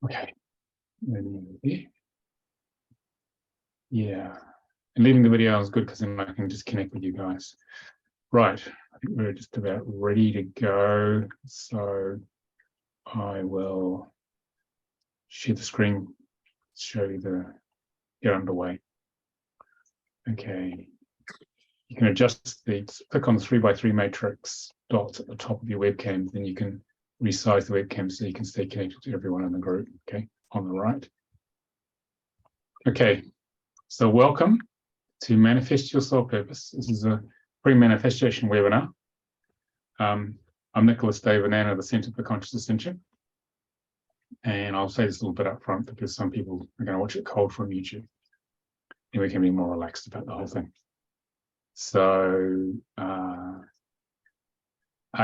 Okay. Yeah. And leaving the video is good because then I can just connect with you guys. Right. I think we're just about ready to go. So I will share the screen, show you get underway. Okay. You can adjust click on the 3x3 matrix dot at the top of your webcam, then you can resize the webcam so you can stay connected to everyone in the group, okay, on the right. Okay, so welcome to Manifest Your Soul Purpose. This is a pre-manifestation webinar. I'm Nicolas Ngan of the Center for Conscious Ascension. And I'll say this a little bit up front because some people are going to watch it cold from YouTube. And we can be more relaxed about the whole thing. So, are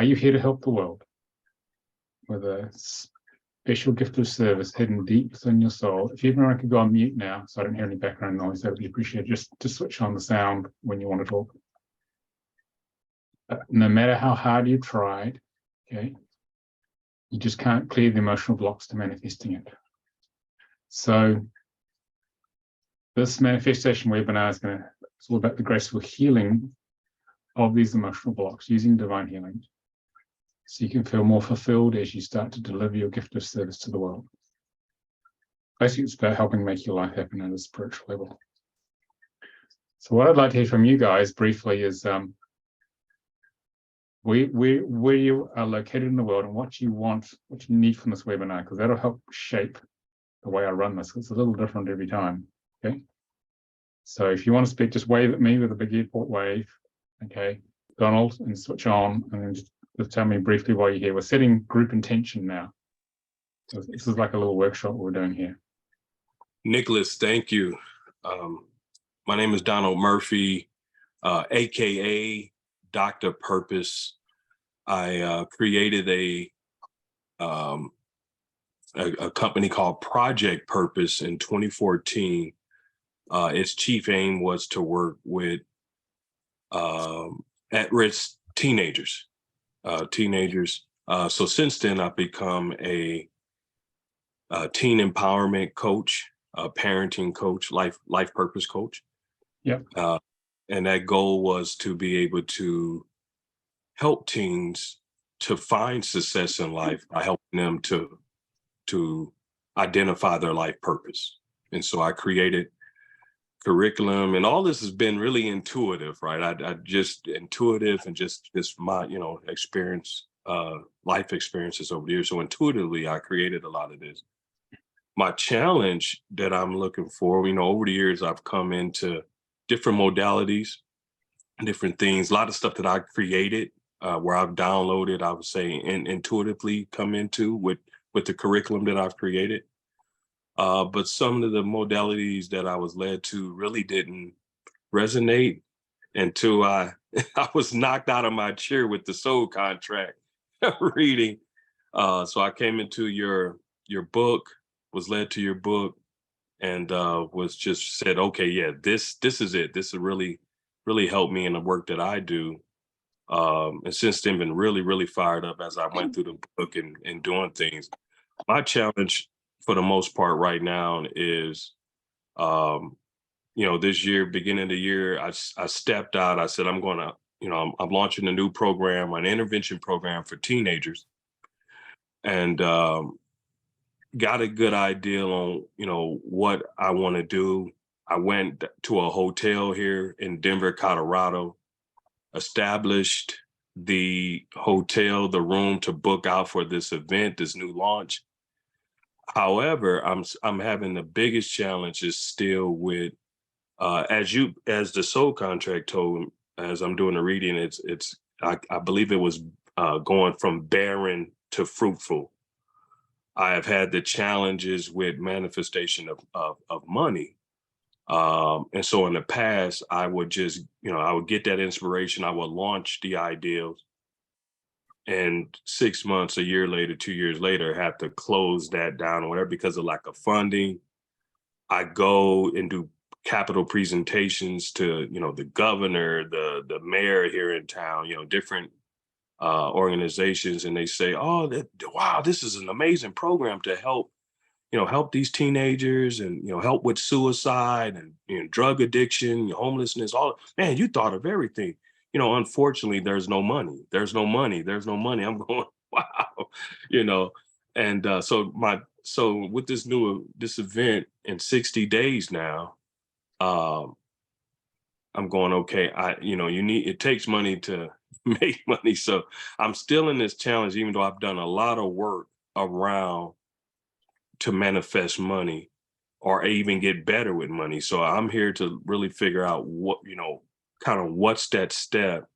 you here to help the world with a special gift of service hidden deep within your soul? If everyone could go on mute now, so I don't hear any background noise, that would be appreciated. Just to switch on the sound when you want to talk. No matter how hard you've tried, okay, you just can't clear the emotional blocks to manifesting it. So, this manifestation webinar is it's all about the graceful healing of these emotional blocks using divine healing. So you can feel more fulfilled as you start to deliver your gift of service to the world. Basically, it's about helping make your life happen at a spiritual level. So what I'd like to hear from you guys briefly is where you are located in the world and what you want, what you need from this webinar, because that'll help shape the way I run this. It's a little different every time, okay? So if you want to speak, just wave at me with a big airport wave, okay? Donald, and switch on, and then just tell me briefly why you're here. We're setting group intention now. So this is like a little workshop we're doing here. Nicolas, thank you. My name is Donald Murphy, AKA Dr. Purpose. I created a company called Project Purpose in 2014. Its chief aim was to work with at-risk teenagers. So since then, I've become a teen empowerment coach, a parenting coach, life purpose coach. Yeah. And that goal was to be able to help teens to find success in life by helping them to identify their life purpose. And so I created curriculum, and all this has been really intuitive, right? I just intuitive and just my, experience, life experiences over the years. So intuitively, I created a lot of this. My challenge that I'm looking for, over the years, I've come into different modalities, different things, a lot of stuff that I created, where I've downloaded, I would say, and intuitively come into with the curriculum that I've created. But some of the modalities that I was led to really didn't resonate until I was knocked out of my chair with the soul contract reading. So I came into your book, was led to your book, and was just said, okay, yeah, this is it. This will really, really help me in the work that I do. And since then, been really, really fired up as I went through the book and doing things. My challenge for the most part right now is, this year, beginning of the year, I stepped out. I said, I'm going to, I'm launching a new program, an intervention program for teenagers, and got a good idea on, what I want to do. I went to a hotel here in Denver, Colorado, established the hotel, the room to book out for this event, this new launch. However, I'm having the biggest challenge is still with, as the soul contract told, as I'm doing the reading, I believe it was going from barren to fruitful. I have had the challenges with manifestation of money. And so in the past, I would just, I would get that inspiration. I would launch the ideas, and 6 months, a year later, 2 years later, have to close that down or whatever because of lack of funding. I go and do capital presentations to, the governor, the mayor here in town, different organizations, and they say, oh, wow, this is an amazing program to help, help these teenagers and, help with suicide and, drug addiction, homelessness, all, man, you thought of everything. Unfortunately, there's no money. There's no money. There's no money. I'm going, wow, you know, and so with this event in 60 days now, um, I'm going, okay, it takes money to make money. So I'm still in this challenge, even though I've done a lot of work around to manifest money or even get better with money. So I'm here to really figure out what, kind of what's that step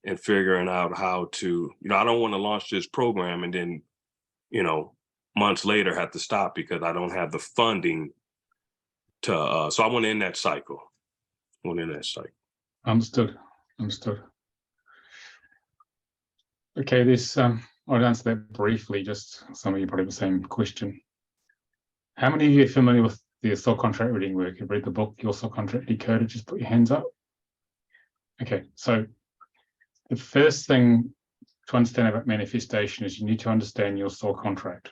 and figuring out how to, I don't want to launch this program and then, months later have to stop because I don't have the funding to, so I want to end that cycle. Understood. Okay, I'll answer that briefly, just some of you probably have the same question. How many of you are familiar with the soul contract reading work? You've read the book, Your Soul Contract Decoded? Just put your hands up. Okay, so the first thing to understand about manifestation is you need to understand your soul contract,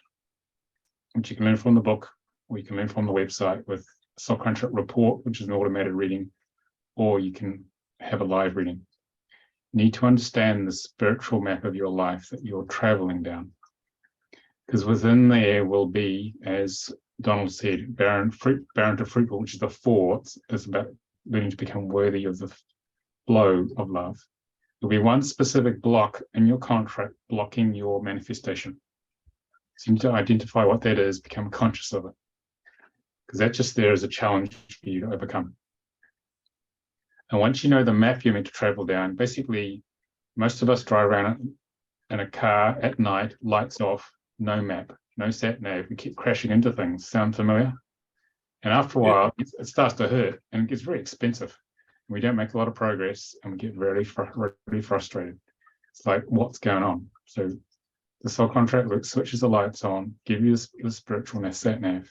which you can learn from the book, or you can learn from the website with Soul Contract Report, which is an automated reading, or you can have a live reading. You need to understand the spiritual map of your life that you're traveling down. Because within there will be, as Donald said, barren to fruitful, which is the 4. It's about learning to become worthy of the flow of love. There'll be one specific block in your contract blocking your manifestation. So you need to identify what that is, become conscious of it. Because that's just there as a challenge for you to overcome. And once you know the map you're meant to travel down, basically, most of us drive around in a car at night, lights off, no map, no sat nav. We keep crashing into things. Sound familiar? And after a while, it starts to hurt and it gets very expensive. We don't make a lot of progress and we get really frustrated. It's like, what's going on? So the soul contract switches the lights on, give you the spiritual sat nav.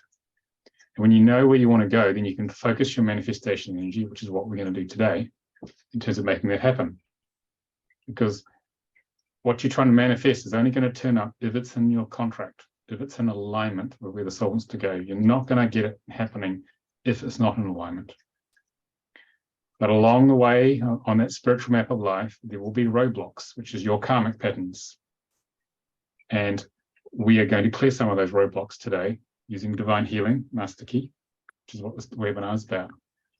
And when you know where you want to go, then you can focus your manifestation energy, which is what we're going to do today, in terms of making that happen. Because what you're trying to manifest is only going to turn up if it's in your contract, if it's in alignment with where the soul wants to go. You're not going to get it happening if it's not in alignment. But along the way, on that spiritual map of life, there will be roadblocks, which is your karmic patterns. And we are going to clear some of those roadblocks today using divine healing, master key, which is what this webinar is about.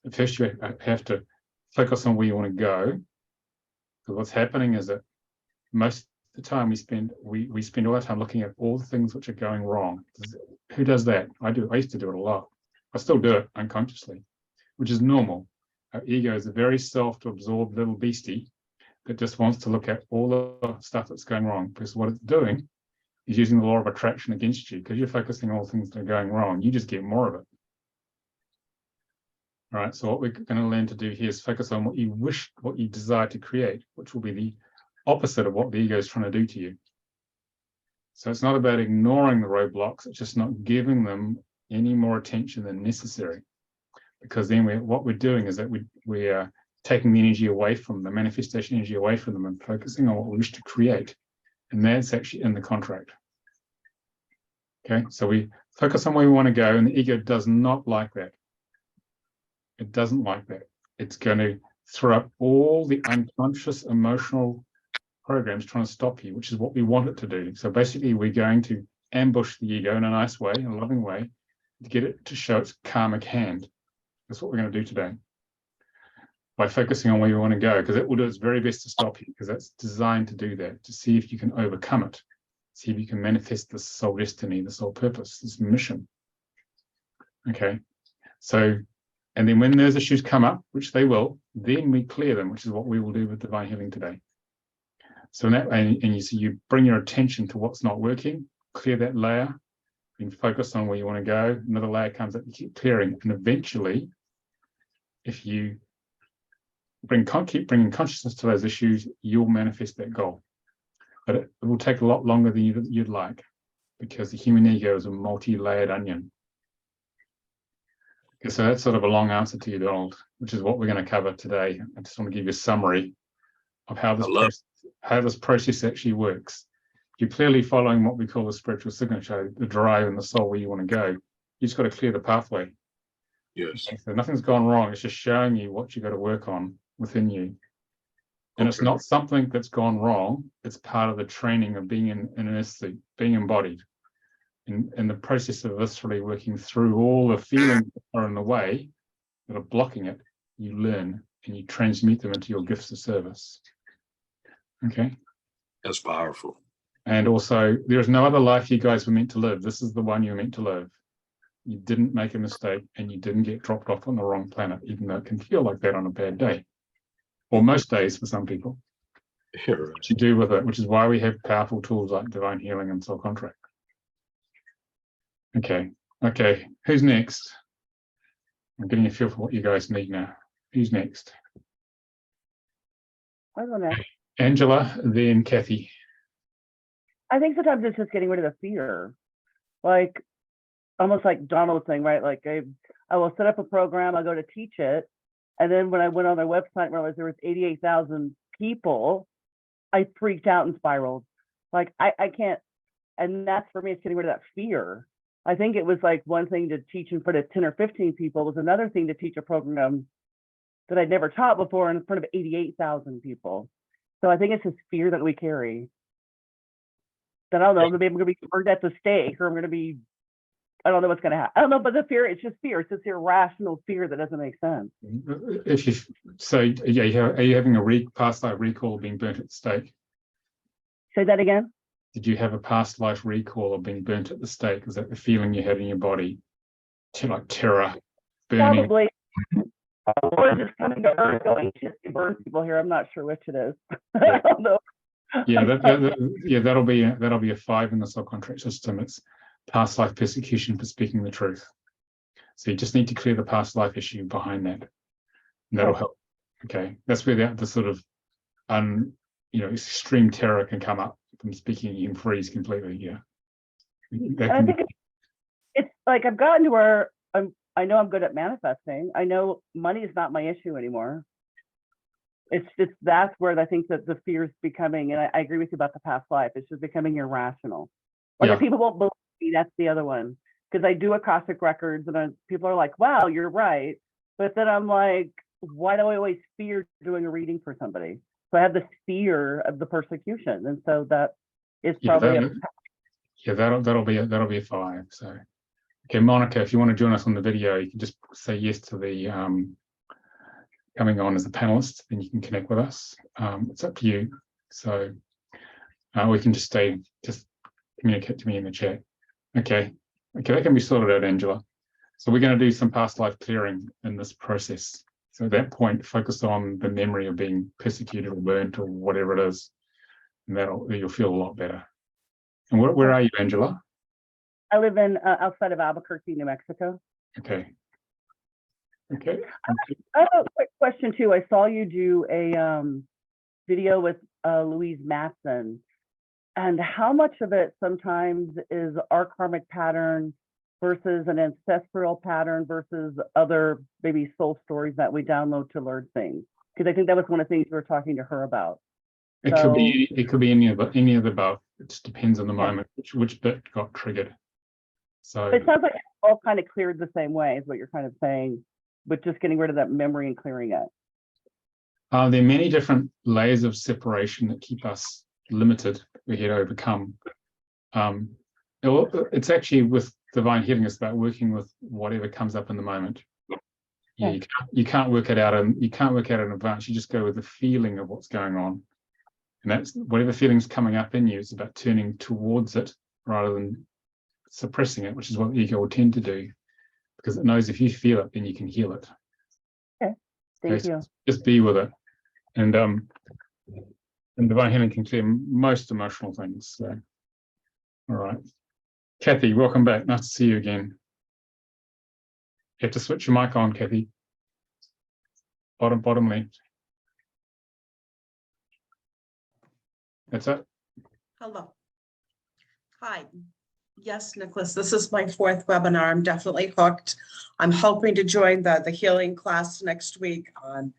But first, you have to focus on where you want to go. Because what's happening is that most of the time we spend all our time looking at all the things which are going wrong. Who does that? I do. I used to do it a lot. I still do it unconsciously, which is normal. Our ego is a very self-absorbed little beastie that just wants to look at all the stuff that's going wrong, because what it's doing is using the law of attraction against you. Because you're focusing on all things that are going wrong, you just get more of it. All right, so what we're going to learn to do here is focus on what you wish, what you desire to create, which will be the opposite of what the ego is trying to do to you. So it's not about ignoring the roadblocks, it's just not giving them any more attention than necessary. Because then what we're doing is that we are taking the energy away from the manifestation energy away from them and focusing on what we wish to create. And that's actually in the contract. Okay, so we focus on where we want to go, and the ego does not like that. It doesn't like that. It's going to throw up all the unconscious emotional programs trying to stop you, which is what we want it to do. So basically, we're going to ambush the ego in a nice way, in a loving way, to get it to show its karmic hand. That's what we're going to do today. By focusing on where you want to go, because it will do its very best to stop you, because that's designed to do that, to see if you can overcome it, see if you can manifest the soul destiny, the soul purpose, this mission. Okay, so, and then when those issues come up, which they will, then we clear them, which is what we will do with divine healing today. So in that way, and you bring your attention to what's not working, clear that layer, and focus on where you want to go. Another layer comes up, you keep clearing, and eventually, if you keep bringing consciousness to those issues, you'll manifest that goal. But it will take a lot longer than you'd like, because the human ego is a multi-layered onion. Okay, so that's sort of a long answer to you, Donald, which is what we're going to cover today. I just want to give you a summary of how this process actually works. You're clearly following what we call the spiritual signature, the drive and the soul where you want to go. You just got to clear the pathway. Yes. Okay, so nothing's gone wrong. It's just showing you what you got to work on within you. And it's Okay. not something that's gone wrong. It's part of the training of being in an inner sleep, being embodied. In the process of viscerally working through all the feelings that are in the way, that are blocking it, you learn and you transmute them into your gifts of service. Okay. That's powerful. And also, there is no other life you guys were meant to live. This is the one you're meant to live. You didn't make a mistake and you didn't get dropped off on the wrong planet, even though it can feel like that on a bad day, or most days for some people. What you do with it, which is why we have powerful tools like divine healing and soul contract. Okay, who's next? I'm getting a feel for what you guys need now. Who's next? I don't know. Angela, then Kathy. I think sometimes it's just getting rid of the fear. Like, almost like Donald was saying, right? Like, I will set up a program, I'll go to teach it. And then when I went on their website and realized there was 88,000 people, I freaked out and spiraled. Like, I can't, and that's for me, it's getting rid of that fear. I think it was like one thing to teach in front of 10 or 15 people, was another thing to teach a program that I'd never taught before in front of 88,000 people. So I think it's this fear that we carry. That I don't know, maybe I'm going to be burned at the stake, or I'm going to be, I don't know what's going to happen. I don't know, but the fear, it's just fear. It's this irrational fear that doesn't make sense. If you are you having a past life recall of being burnt at the stake? Say that again. Did you have a past life recall of being burnt at the stake? Is that the feeling you had in your body? Like terror, burning? Probably. Or just coming to Earth going, just to burn people here. I'm not sure which it is. I don't know. Yeah, that'll be a 5 in the soul contract system. It's past life persecution for speaking the truth. So you just need to clear the past life issue behind that, and that'll help. Okay, that's where the sort of extreme terror can come up from speaking. You can freeze completely. Yeah, and I think it's like I've gotten to where I know I'm good at manifesting. I know money is not my issue anymore. It's just, that's where I think that the fear is becoming, and I agree with you about the past life, it's just becoming irrational. Or that people won't believe me, that's the other one. Because I do Akashic records and people are like, wow, you're right. But then I'm like, why do I always fear doing a reading for somebody? So I have this fear of the persecution. And so that is probably that'll be a 5. So okay, Monica, if you want to join us on the video, you can just say yes to the coming on as a panelist, then you can connect with us. It's up to you. So we can just communicate to me in the chat. Okay, that can be sorted out, Angela. So we're going to do some past life clearing in this process. So at that point, focus on the memory of being persecuted or burnt or whatever it is, and you'll feel a lot better. And where are you, Angela? I live in outside of Albuquerque, New Mexico. Okay. I have a quick question too. I saw you do a video with Louise Matson, and how much of it sometimes is our karmic pattern versus an ancestral pattern versus other maybe soul stories that we download to learn things? Because I think that was one of the things you were talking to her about. It could be any of the above. It just depends on the moment which bit got triggered. So it sounds like it's all kind of cleared the same way, is what you're kind of saying, but just getting rid of that memory and clearing it. There are many different layers of separation that keep us limited, we're here to overcome. It's actually with divine healing, it's about working with whatever comes up in the moment. Yeah, you can't work it out, and you can't work out in advance. You just go with the feeling of what's going on, and that's whatever feeling's coming up in you. It's about turning towards it rather than suppressing it, which is what the ego will tend to do, because it knows if you feel it, then you can heal it. Okay, thank you. Just be with it, and divine healing can clear most emotional things. So, all right, Kathy, welcome back. Nice to see you again. You have to switch your mic on, Kathy. Bottom left. That's it. Hello. Hi. Yes, Nicolas, this is my 4th webinar. I'm definitely hooked. I'm hoping to join the healing class next week. I'm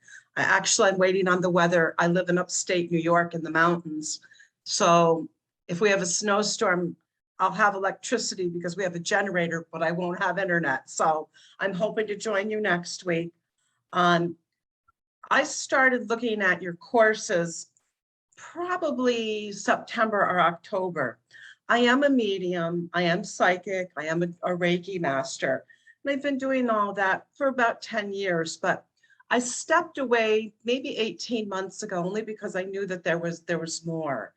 waiting on the weather. I live in upstate New York in the mountains. So if we have a snowstorm, I'll have electricity because we have a generator, but I won't have internet. So I'm hoping to join you next week. I started looking at your courses probably September or October. I am a medium, I am psychic, I am a Reiki master, and I've been doing all that for about 10 years, but I stepped away maybe 18 months ago, only because I knew that there was more.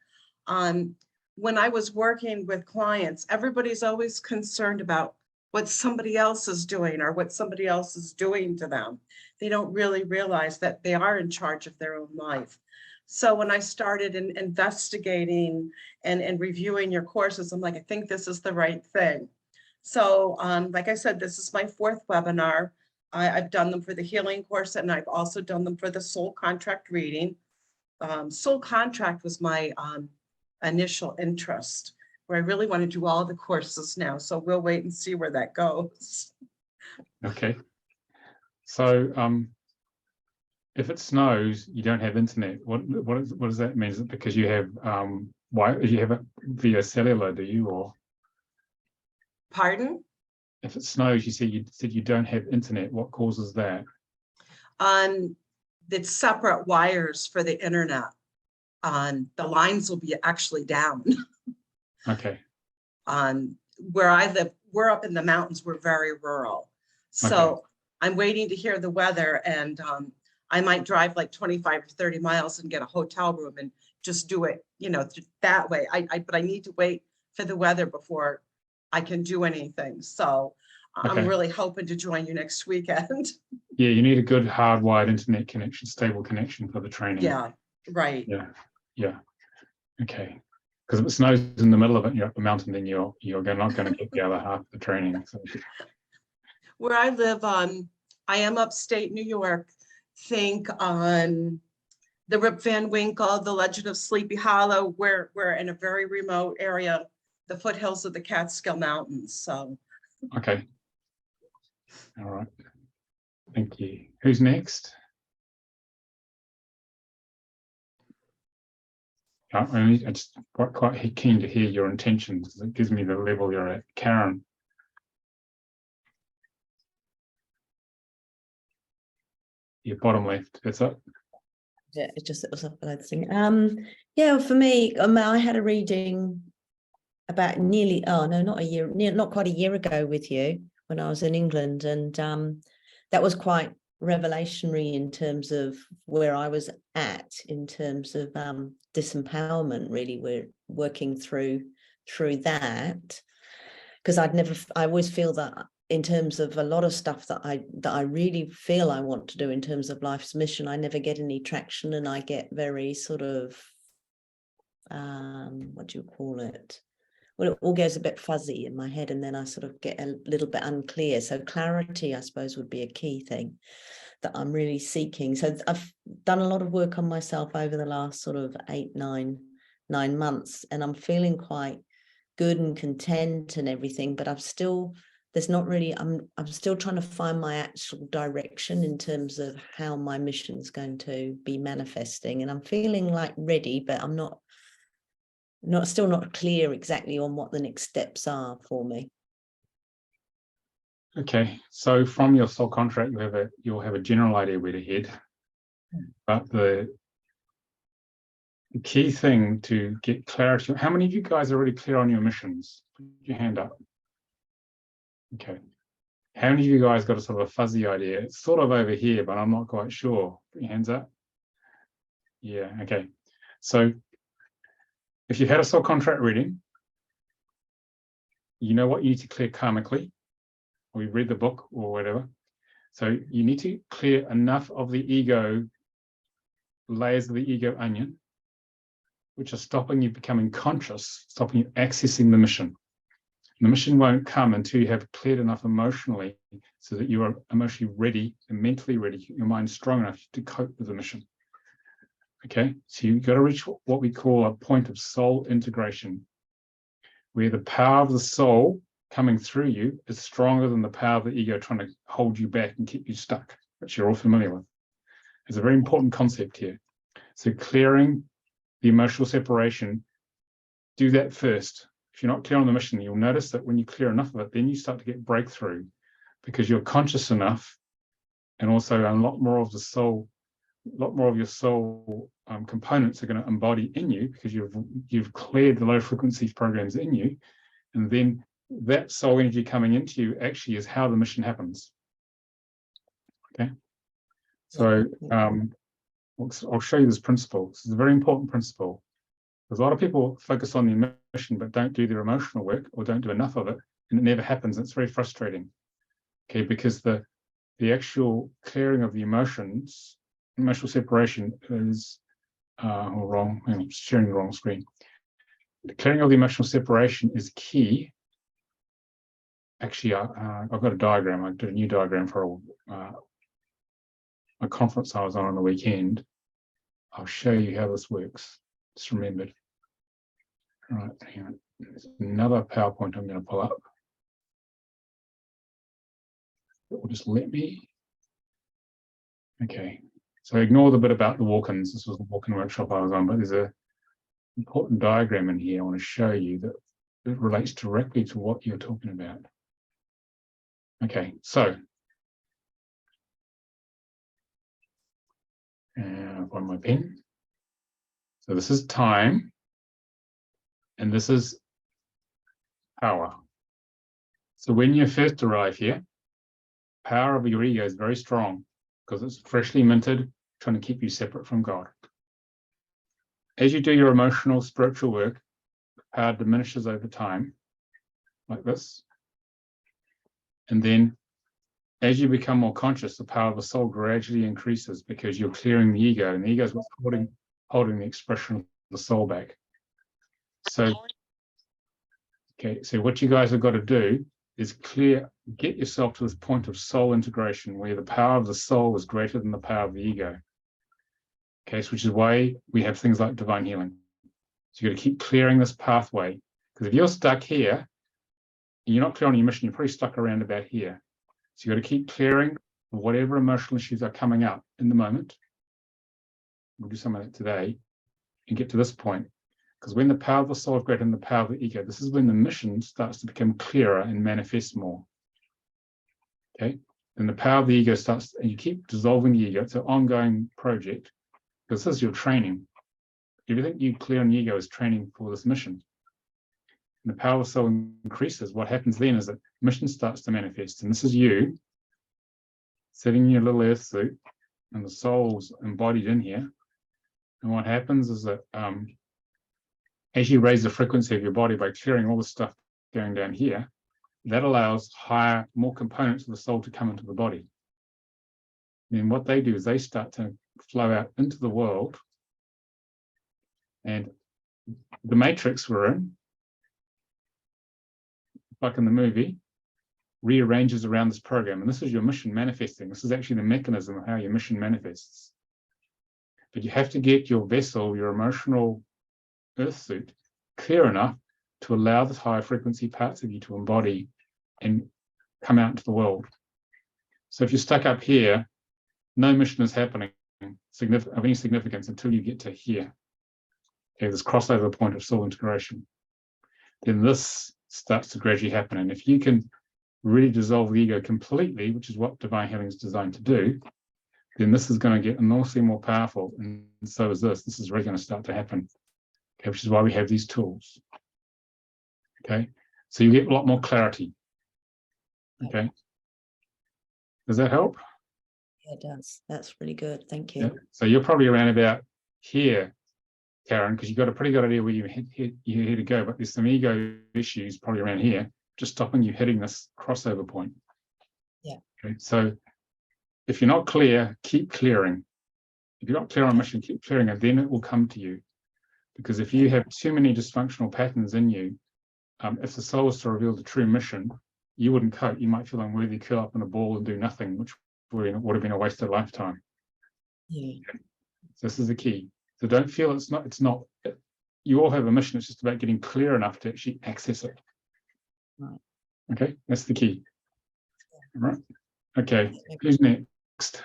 When I was working with clients, everybody's always concerned about what somebody else is doing or what somebody else is doing to them. They don't really realize that they are in charge of their own life. So when I started investigating and reviewing your courses, I'm like, I think this is the right thing. So like I said, this is my 4th webinar. I've done them for the healing course, and I've also done them for the soul contract reading. Soul contract was my initial interest, where I really want to do all the courses now. So we'll wait and see where that goes. Okay. So if it snows, you don't have internet. What does that mean? Is it because you have why you have it via cellular, do you? Or Pardon? if it snows, you said you don't have internet. What causes that? It's separate wires for the internet. The lines will be actually down. Okay. Where I live, we're up in the mountains, we're very rural. So Okay. I'm waiting to hear the weather, and I might drive like 25 or 30 miles and get a hotel room and just do it, that way. But I need to wait for the weather before I can do anything. So Okay. I'm really hoping to join you next weekend. Yeah, you need a good hardwired internet connection, stable connection for the training. Yeah, right. Yeah. Okay. Because if it snows in the middle of it, you're up the mountain, then you're not going to get the other half of the training. So. Where I live, I am upstate New York. Think on the Rip Van Winkle, the Legend of Sleepy Hollow. We're in a very remote area, the foothills of the Catskill Mountains. So. Okay. All right. Thank you. Who's next? I'm just quite keen to hear your intentions, because it gives me the level you're at. Karen. Your bottom left, that's it. Yeah, it was up below the thing. Yeah, for me, I had a reading about not quite a year ago with you when I was in England, and that was quite revelationary in terms of where I was at in terms of disempowerment. Really, we're working through that, because I always feel that in terms of a lot of stuff that I really feel I want to do in terms of life's mission, I never get any traction, and I get very sort of what do you call it? Well, it all goes a bit fuzzy in my head, and then I sort of get a little bit unclear. So clarity, I suppose, would be a key thing that I'm really seeking. So I've done a lot of work on myself over the last sort of 9 months, and I'm feeling quite good and content and everything, but I'm still trying to find my actual direction in terms of how my mission is going to be manifesting. And I'm feeling like ready, but I'm still not clear exactly on what the next steps are for me. Okay, so from your soul contract, you'll have a general idea where to head, but the key thing to get clarity. How many of you guys are already clear on your missions? Put your hand up. Okay. How many of you guys got a sort of a fuzzy idea? It's sort of over here, but I'm not quite sure. Put your hands up. Yeah, okay. So if you've had a soul contract reading, you know what you need to clear karmically, or you've read the book or whatever. So you need to clear enough of the ego, layers of the ego onion, which are stopping you becoming conscious, stopping you accessing the mission. The mission won't come until you have cleared enough emotionally so that you are emotionally ready and mentally ready, your mind's strong enough to cope with the mission. Okay, so you've got to reach what we call a point of soul integration, where the power of the soul coming through you is stronger than the power of the ego trying to hold you back and keep you stuck, which you're all familiar with. It's a very important concept here. So clearing the emotional separation, do that first. if you're not clear on the mission, you'll notice that when you clear enough of it, then you start to get breakthrough because you're conscious enough, and also a lot more of the soul, a lot more of your soul components are going to embody in you because you've cleared the low frequency programs in you, and then that soul energy coming into you actually is how the mission happens. Okay, so I'll show you this principle. This is a very important principle because a lot of people focus on the mission but don't do their emotional work or don't do enough of it, and it never happens. It's very frustrating. Okay, because the actual clearing of the emotions, emotional separation is wrong. I'm sharing the wrong screen. The clearing of the emotional separation is key. Actually, I've got a diagram. I did a new diagram for a conference I was on the weekend. I'll show you how this works. Just remembered. All right, hang on. There's another PowerPoint I'm going to pull up. It will just let me. Okay, so ignore the bit about the walk-ins. This was the walk-in workshop I was on, but there's an important diagram in here I want to show you that it relates directly to what you're talking about. Okay, so I've got my pen. So this is time, and this is power. So when you first arrive here, power of your ego is very strong because it's freshly minted, trying to keep you separate from God. As you do your emotional, spiritual work, power diminishes over time, like this. And then as you become more conscious, the power of the soul gradually increases because you're clearing the ego, and the ego is what's holding the expression of the soul back. So, okay, so what you guys have got to do is get yourself to this point of soul integration where the power of the soul is greater than the power of the ego. Okay, so which is why we have things like divine healing. So you've got to keep clearing this pathway, because if you're stuck here and you're not clear on your mission, you're probably stuck around about here. So you've got to keep clearing whatever emotional issues are coming up in the moment. We'll do some of that today and get to this point. Because when the power of the soul is greater than the power of the ego, this is when the mission starts to become clearer and manifest more. Okay? And the power of the ego starts, and you keep dissolving the ego. It's an ongoing project, because this is your training. Everything you clear on the ego is training for this mission. And the power of the soul increases. What happens then is that mission starts to manifest. And this is you sitting in your little earth suit, and the soul's embodied in here. And what happens is that as you raise the frequency of your body by clearing all the stuff going down here, that allows more components of the soul to come into the body. And then what they do is they start to flow out into the world. And the matrix we're in, like in the movie, rearranges around this program. And this is your mission manifesting. This is actually the mechanism of how your mission manifests. But you have to get your vessel, your emotional earth suit, clear enough to allow the higher frequency parts of you to embody and come out into the world. So if you're stuck up here, no mission is happening of any significance until you get to here. Okay, this crossover point of soul integration. Then this starts to gradually happen. And if you can really dissolve the ego completely, which is what divine healing is designed to do, then this is going to get enormously more powerful. And so is this. This is really going to start to happen. Okay, which is why we have these tools. Okay, so you get a lot more clarity. Okay, does that help? Yeah, it does. That's really good. Thank you. Yeah. So you're probably around about here, Karen, because you've got a pretty good idea where you're here to go, but there's some ego issues probably around here, just stopping you hitting this crossover point. Yeah. Okay, so if you're not clear, keep clearing. If you're not clear on mission, keep clearing it, then it will come to you. Because if you have too many dysfunctional patterns in you, if the soul was to reveal the true mission, you wouldn't cope. You might feel unworthy, curl up in a ball and do nothing, which would have been a wasted lifetime. Yeah. Okay. So this is the key. So don't feel it's not. You all have a mission. It's just about getting clear enough to actually access it. Right. Okay, that's the key. All right. Okay, who's next?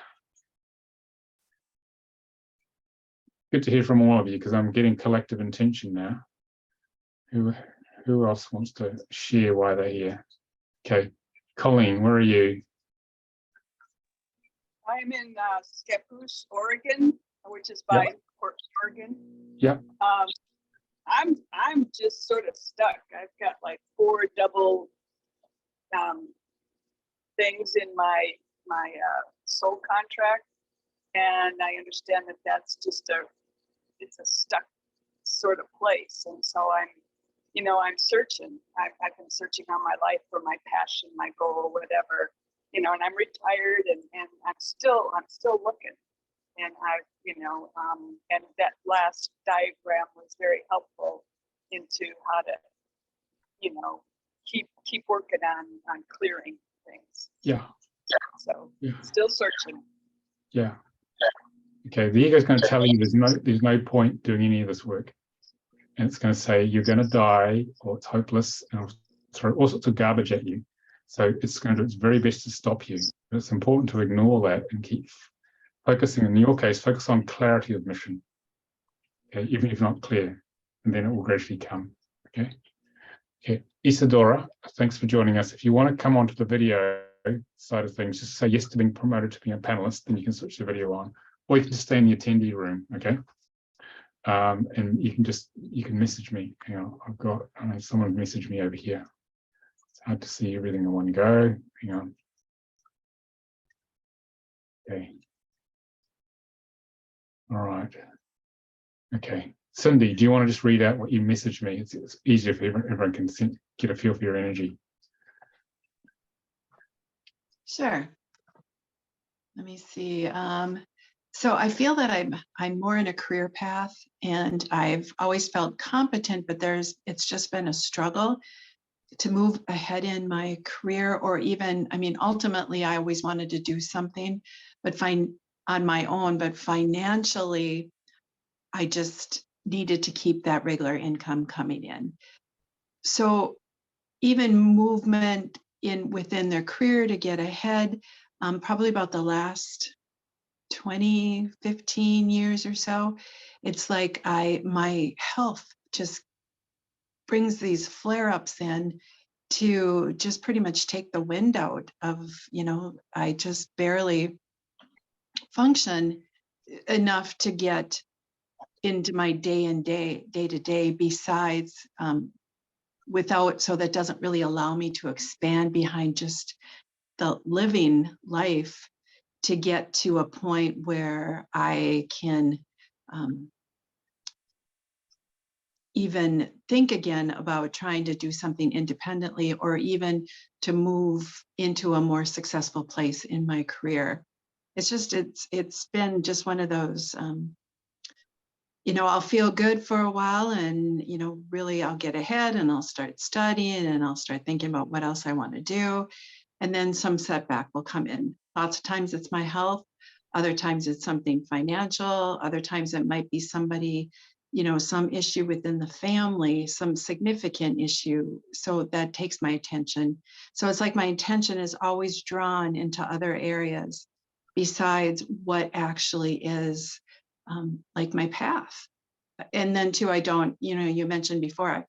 Good to hear from all of you because I'm getting collective intention now. Who who else wants to share why they're here? Okay, Colleen, where are you? I'm in Scappoose, Oregon, which is by Portland, Oregon. Yep. I'm just sort of stuck. I've got like 4 double things in my soul contract, and I understand that that's just it's a stuck sort of place, and so I'm searching. I've been searching all my life for my passion, my goal, whatever, and I'm retired, and I'm still looking. And and that last diagram was very helpful into how to, keep working on clearing things. Yeah. So Yeah. still searching. Yeah. Okay. The ego is going to tell you there's no point doing any of this work, and it's going to say you're going to die, or it's hopeless, and it'll throw all sorts of garbage at you. So it's going to do its very best to stop you. But it's important to ignore that and keep focusing. In your case, focus on clarity of mission. Okay, even if not clear, and then it will gradually come. Okay. Okay, Isadora, thanks for joining us. If you want to come onto the video side of things, just say yes to being promoted to being a panelist, then you can switch the video on, or you can just stay in the attendee room. Okay. And you can message me. Hang on, I know someone messaged me over here. It's hard to see everything in one go. Hang on. Okay. All right. Okay. Cindy, do you want to just read out what you messaged me? It's easier if everyone can get a feel for your energy. Sure. Let me see. So I feel that I'm more in a career path, and I've always felt competent, but it's just been a struggle to move ahead in my career, or even, ultimately I always wanted to do something, but on my own, but financially, I just needed to keep that regular income coming in. So even movement within their career to get ahead, probably about the last 15 years or so, it's like my health just brings these flare-ups in to just pretty much take the wind out of, I just barely function enough to get into my day-to-day besides so that doesn't really allow me to expand behind just the living life to get to a point where I can even think again about trying to do something independently, or even to move into a more successful place in my career. It's been just one of those, I'll feel good for a while, and, really I'll get ahead and I'll start studying and I'll start thinking about what else I want to do. And then some setback will come in. Lots of times it's my health. Other times it's something financial. Other times it might be somebody, some issue within the family, some significant issue. So that takes my attention. So it's like my attention is always drawn into other areas besides what actually is like my path. And then too, I don't, you mentioned before,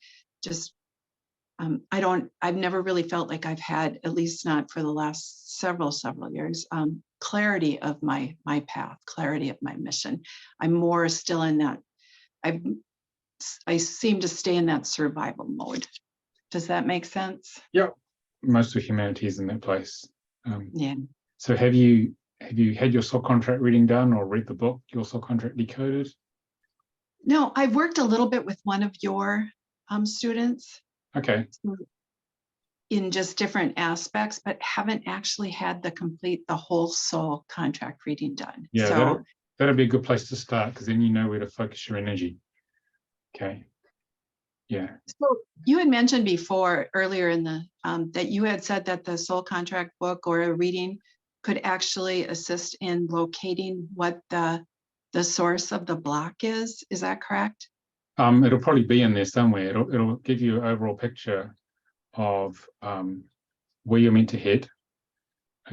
I've never really felt like I've had, at least not for the last several years, clarity of my path, clarity of my mission. I'm more still in that, I seem to stay in that survival mode. Does that make sense? Yep. Most of humanity is in that place. Yeah. So have you had your soul contract reading done, or read the book, Your Soul Contract Decoded? No, I've worked a little bit with one of your students. Okay. In just different aspects, but haven't actually had the whole soul contract reading done. Yeah, so that'll be a good place to start, because then you know where to focus your energy. Okay. Yeah. So you had mentioned before, earlier in the that you had said that the soul contract book or a reading could actually assist in locating what the source of the block is. Is that correct? It'll probably be in there somewhere. It'll give you an overall picture of where you're meant to head.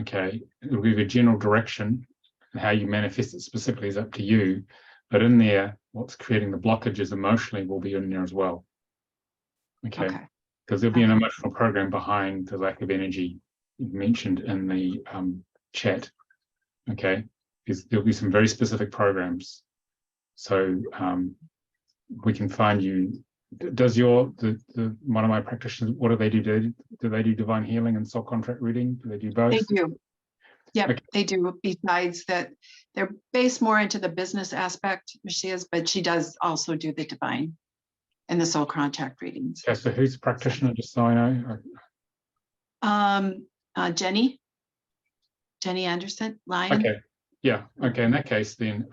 Okay. It'll give you a general direction, and how you manifest it specifically is up to you. But in there, what's creating the blockages emotionally will be in there as well. Okay. because there'll be an Okay. emotional program behind the lack of energy you've mentioned in the chat. Okay, there'll be some very specific programs. So we can find you. Does the one of my practitioners, what do they do? Do they do divine healing and soul contract reading? Do they do both? They do. Yep, Okay. they do. Besides that, they're based more into the business aspect, she is, but she does also do the divine and the soul contact readings. Okay, so who's the practitioner, just so I know? Jenny Anderson, Lion. Okay, yeah, okay, in that case, then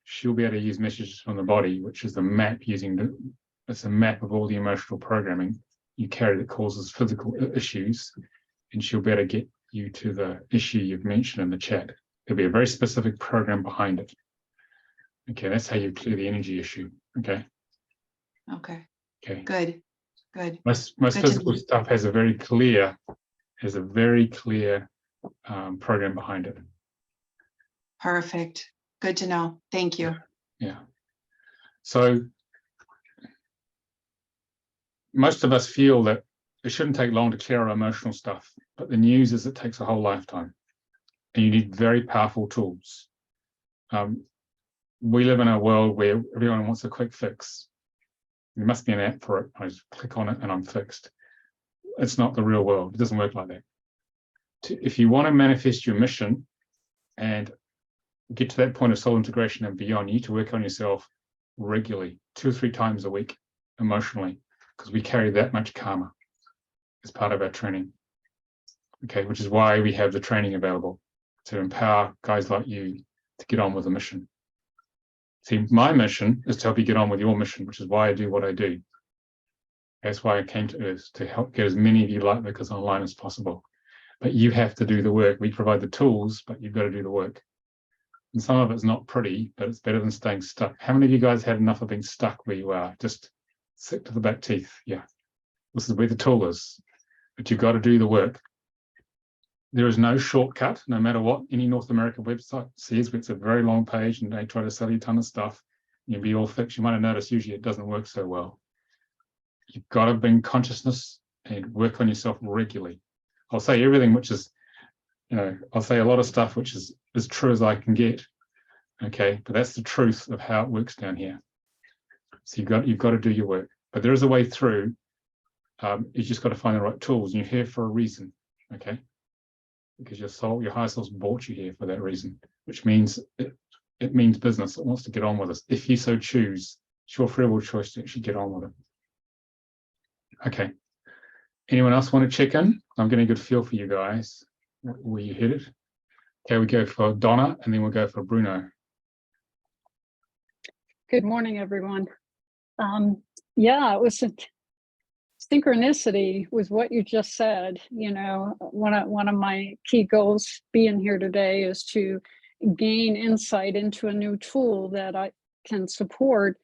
she'll be able to use messages from the body, which is a map it's a map of all the emotional programming you carry that causes physical issues, and she'll be able to get you to the issue you've mentioned in the chat. There'll be a very specific program behind it. Okay, that's how you clear the energy issue. Okay. Okay, Okay. good. Most Good to physical know. stuff has a very clear program behind it. Perfect. Good to know. Thank you. Yeah. So most of us feel that it shouldn't take long to clear our emotional stuff, but the news is it takes a whole lifetime, and you need very powerful tools. We live in a world where everyone wants a quick fix. There must be an app for it. I just click on it and I'm fixed. It's not the real world. It doesn't work like that. If you want to manifest your mission and get to that point of soul integration and beyond, you need to work on yourself regularly, 2 or 3 times a week, emotionally, because we carry that much karma as part of our training. Okay, which is why we have the training available to empower guys like you to get on with the mission. See, my mission is to help you get on with your mission, which is why I do what I do. That's why I came to Earth, to help get as many of you like Nicolas online as possible. But you have to do the work. We provide the tools, but you've got to do the work. And some of it's not pretty, but it's better than staying stuck. How many of you guys had enough of being stuck where you are? Just sick to the back teeth. Yeah. This is where the tool is. But you've got to do the work. There is no shortcut, no matter what any North American website says. It's a very long page and they try to sell you a ton of stuff. You'll be all fixed. You might have noticed usually it doesn't work so well. You've got to bring consciousness and work on yourself regularly. I'll say everything which is, I'll say a lot of stuff which is as true as I can get. Okay, but that's the truth of how it works down here. So you've got to do your work. But there is a way through. You just got to find the right tools, and you're here for a reason. Okay. Because your soul, your higher self's brought you here for that reason, which means it means business. It wants to get on with us. If you so choose, it's your free will choice to actually get on with it. Okay. Anyone else want to check in? I'm getting a good feel for you guys. Where you headed? Okay, we go for Donna, and then we'll go for Bruno. Good morning, everyone. Yeah, it was a synchronicity was what you just said. One of my key goals being here today is to gain insight into a new tool that I can support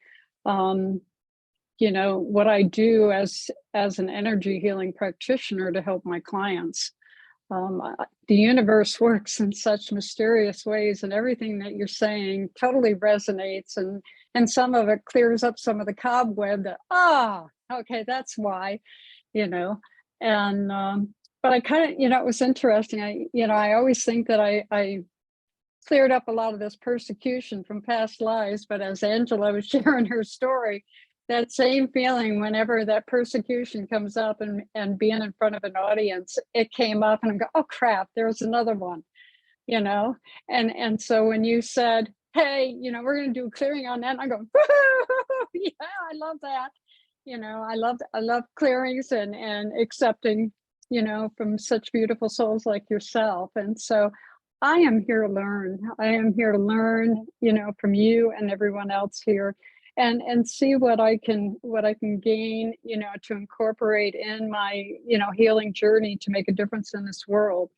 what I do as an energy healing practitioner to help my clients. The universe works in such mysterious ways, and everything that you're saying totally resonates, and some of it clears up some of the cobweb that, okay, that's why, and but I kind of, it was interesting. I always think that I cleared up a lot of this persecution from past lives, but as Angela was sharing her story, that same feeling whenever that persecution comes up and being in front of an audience, it came up and I go, oh crap, there's another one, and so when you said, hey, we're going to do clearing on that, and I go, yeah, I love that. I love clearings and accepting, from such beautiful souls like yourself. And so I am here to learn. I am here to learn, from you and everyone else here, and see what I can gain, to incorporate in my, healing journey to make a difference in this world.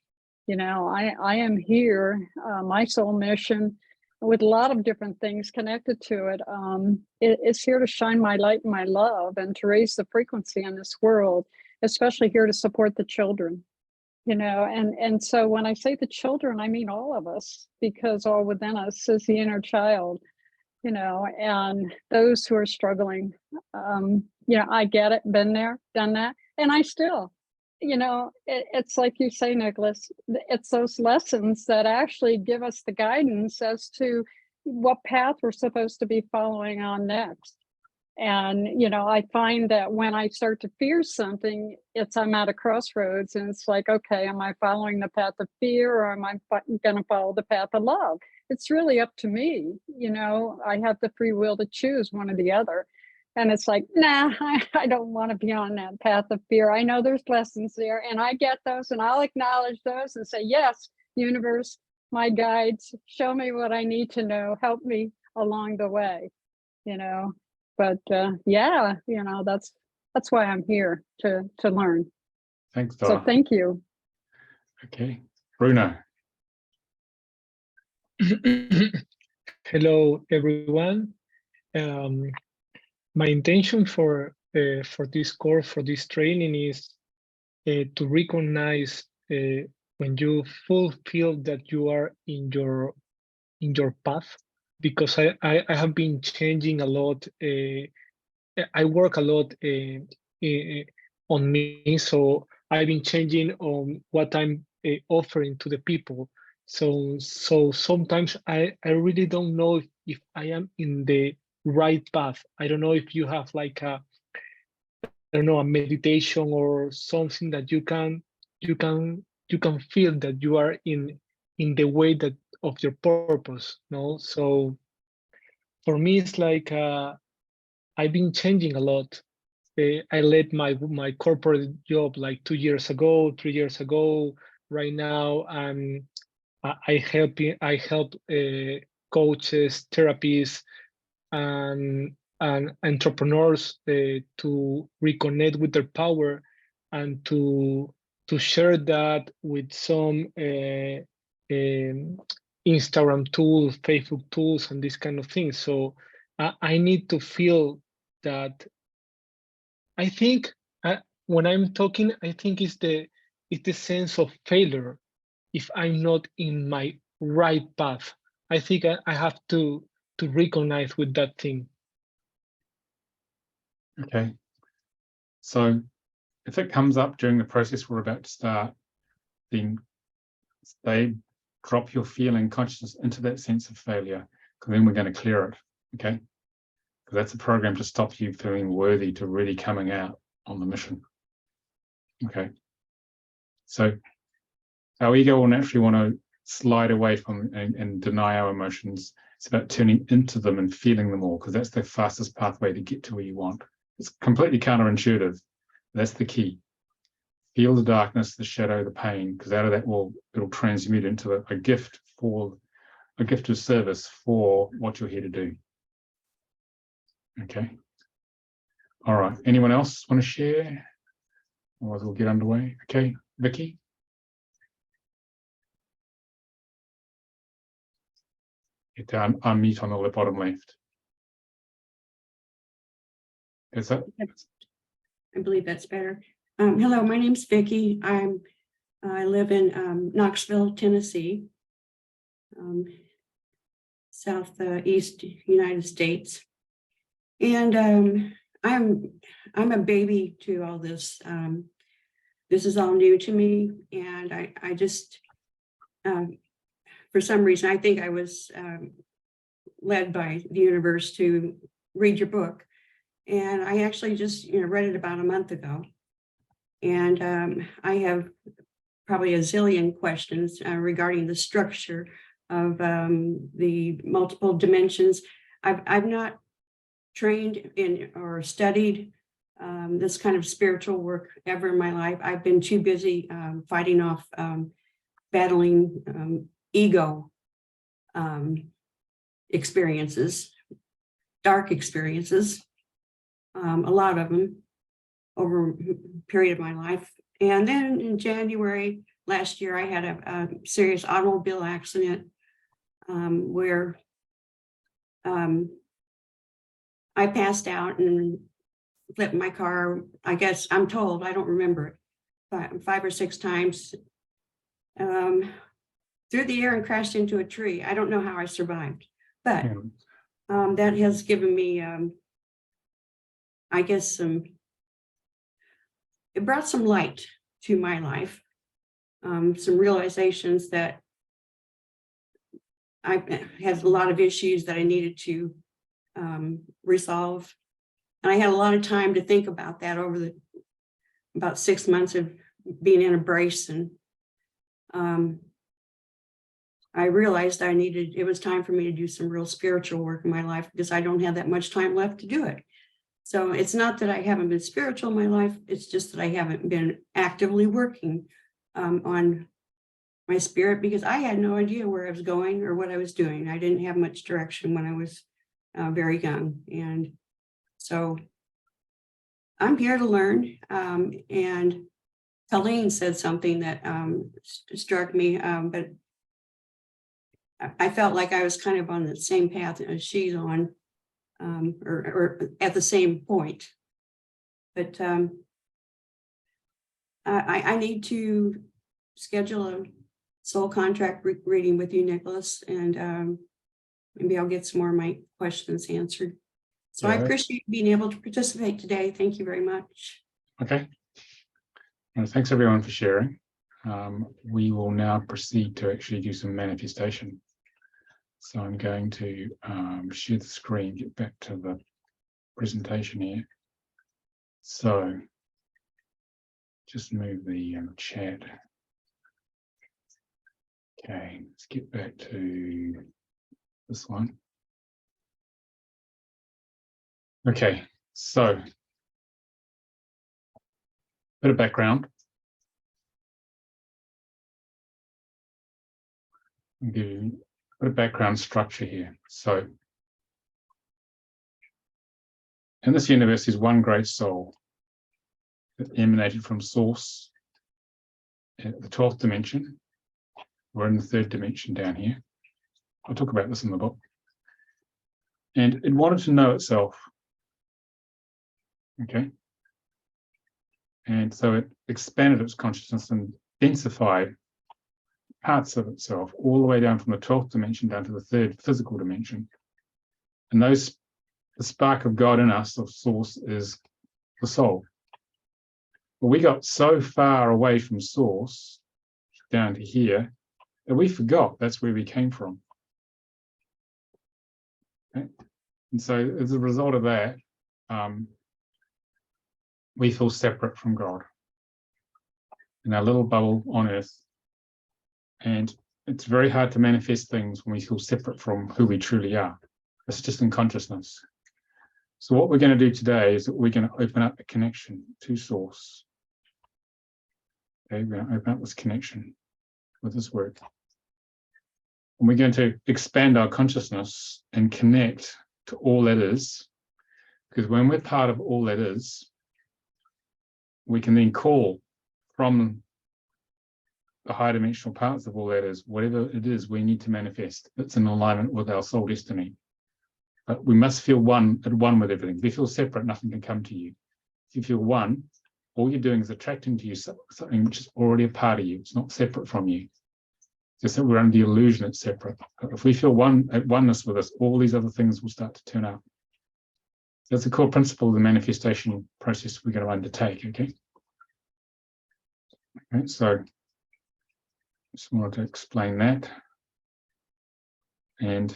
I am here, my soul mission, with a lot of different things connected to it. It's here to shine my light and my love and to raise the frequency in this world, especially here to support the children, and so when I say the children, I mean all of us, because all within us is the inner child. and those who are struggling. I get it, been there, done that. And I still, it's like you say, Nicholas, it's those lessons that actually give us the guidance as to what path we're supposed to be following on next. And, I find that when I start to fear something, I'm at a crossroads, and it's like, okay, am I following the path of fear, or am I going to follow the path of love? It's really up to me. I have the free will to choose one or the other. And it's like, nah, I don't want to be on that path of fear. I know there's lessons there, and I get those, and I'll acknowledge those and say, yes, universe, my guides, show me what I need to know, help me along the way, But that's why I'm here to learn. Thanks, Donna. So thank you. Okay, Bruno. Hello, everyone. My intention for this course, for this training, is to recognize when you feel that you are in your path, because I have been changing a lot. I work a lot on me, so I've been changing on what I'm offering to the people. So sometimes I really don't know if I am in the right path. I don't know if you have like a meditation or something that you can feel that you are in the way that of your purpose. No, so for me it's like I've been changing a lot. I left my corporate job like 2 years ago, 3 years ago. Right now, I help coaches, therapists, and entrepreneurs to reconnect with their power, and to share that with some Instagram tools, Facebook tools, and these kind of things. So I need to feel that. I think when I'm talking, I think it's the sense of failure if I'm not in my right path. I think I have to recognize with that thing. Okay. So if it comes up during the process we're about to start, then they drop your feeling consciousness into that sense of failure, because then we're going to clear it. Okay. Because that's a program to stop you feeling worthy to really coming out on the mission. Okay. So our ego will naturally want to slide away from and deny our emotions. It's about turning into them and feeling them all, because that's the fastest pathway to get to where you want. It's completely counterintuitive. That's the key. Feel the darkness, the shadow, the pain, because out of that it'll transmute into a gift of service for what you're here to do. Okay. All right. Anyone else want to share? Otherwise we'll get underway. Okay, Vicky. Hit unmute on the bottom left. Is that? I believe that's better. Hello, my name's Vicki. I live in Knoxville, Tennessee, southeast United States, and I'm a baby to all this. This is all new to me, and I just for some reason I think I was led by the universe to read your book. And I actually just read it about a month ago. And I have probably a zillion questions regarding the structure of the multiple dimensions. I've not trained in or studied this kind of spiritual work ever in my life. I've been too busy fighting off, battling ego experiences, dark experiences. A lot of them over a period of my life. And then in January last year, I had a serious automobile accident where I passed out and flipped my car. I guess I'm told, I don't remember it, 5 or 6 times through the air and crashed into a tree. I don't know how I survived, but that has given me, I guess, it brought some light to my life, some realizations that I had a lot of issues that I needed to resolve. And I had a lot of time to think about that over about 6 months of being in a brace. And I realized it was time for me to do some real spiritual work in my life, because I don't have that much time left to do it. So it's not that I haven't been spiritual in my life, it's just that I haven't been actively working on my spirit, because I had no idea where I was going or what I was doing. I didn't have much direction when I was very young. And so I'm here to learn. And Colleen said something that struck me, but I felt like I was kind of on the same path as she's on, or at the same point. But I need to schedule a soul contract reading with you, Nicolas, and maybe I'll get some more of my questions answered. So I appreciate being able to participate today. Thank you very much. Okay. Well, thanks everyone for sharing. We will now proceed to actually do some manifestation. So I'm going to share the screen, get back to the presentation here. So just move the chat. Okay, let's get back to this one. Okay, so bit of background. I'll give you a bit of background structure here. So in this universe is one great soul that emanated from source at the 12th dimension. We're in the 3rd dimension down here. I'll talk about this in the book. And it wanted to know itself. Okay. And so it expanded its consciousness and densified parts of itself all the way down from the 12th dimension down to the 3rd physical dimension. And the spark of God in us, of source, is the soul. But we got so far away from source down to here that we forgot that's where we came from. Okay? And so as a result of that, we feel separate from God in our little bubble on earth. And it's very hard to manifest things when we feel separate from who we truly are. It's just in consciousness. So what we're going to do today is that we're going to open up a connection to source. Okay, we're going to open up this connection with this work. And we're going to expand our consciousness and connect to all that is. Because when we're part of all that is, we can then call from the high dimensional parts of all that is, whatever it is we need to manifest that's in alignment with our soul destiny. But we must feel at one with everything. If you feel separate, nothing can come to you. If you feel one, all you're doing is attracting to you something which is already a part of you. It's not separate from you. Just that we're under the illusion it's separate. But if we feel at oneness with us, all these other things will start to turn up. That's the core principle of the manifestation process we're going to undertake, okay? Okay, so just wanted to explain that. And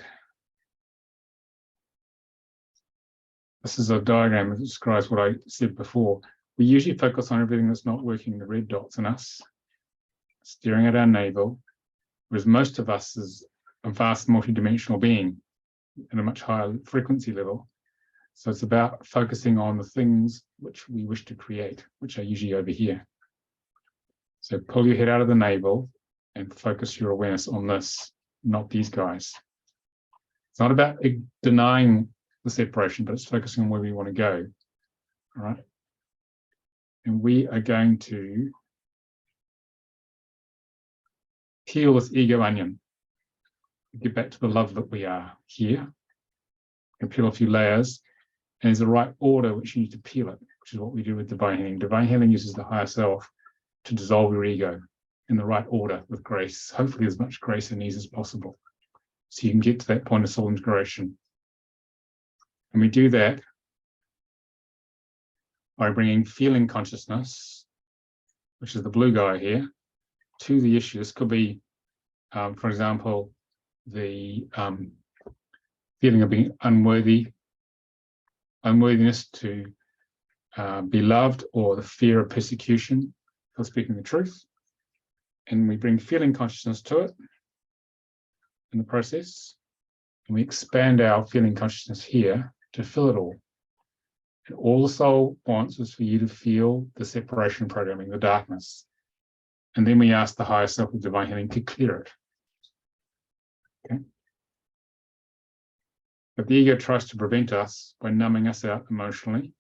this is a diagram that describes what I said before. We usually focus on everything that's not working, the red dots in us, staring at our navel, whereas most of us is a vast multidimensional being at a much higher frequency level. So it's about focusing on the things which we wish to create, which are usually over here. So pull your head out of the navel and focus your awareness on this, not these guys. It's not about denying the separation, but it's focusing on where we want to go. All right. And we are going to peel this ego onion. Get back to the love that we are here. And peel a few layers. And there's a right order which you need to peel it, which is what we do with divine healing. Divine healing uses the higher self to dissolve your ego in the right order with grace, hopefully as much grace and ease as possible. So you can get to that point of soul integration And we do that by bringing feeling consciousness, which is the blue guy here, to the issue. This could be, for example, the feeling of being unworthiness to be loved, or the fear of persecution for speaking the truth. And we bring feeling consciousness to it in the process. And we expand our feeling consciousness here to fill it all. And all the soul wants is for you to feel the separation programming, the darkness. And then we ask the higher self of divine healing to clear it. Okay. But the ego tries to prevent us by numbing us out emotionally.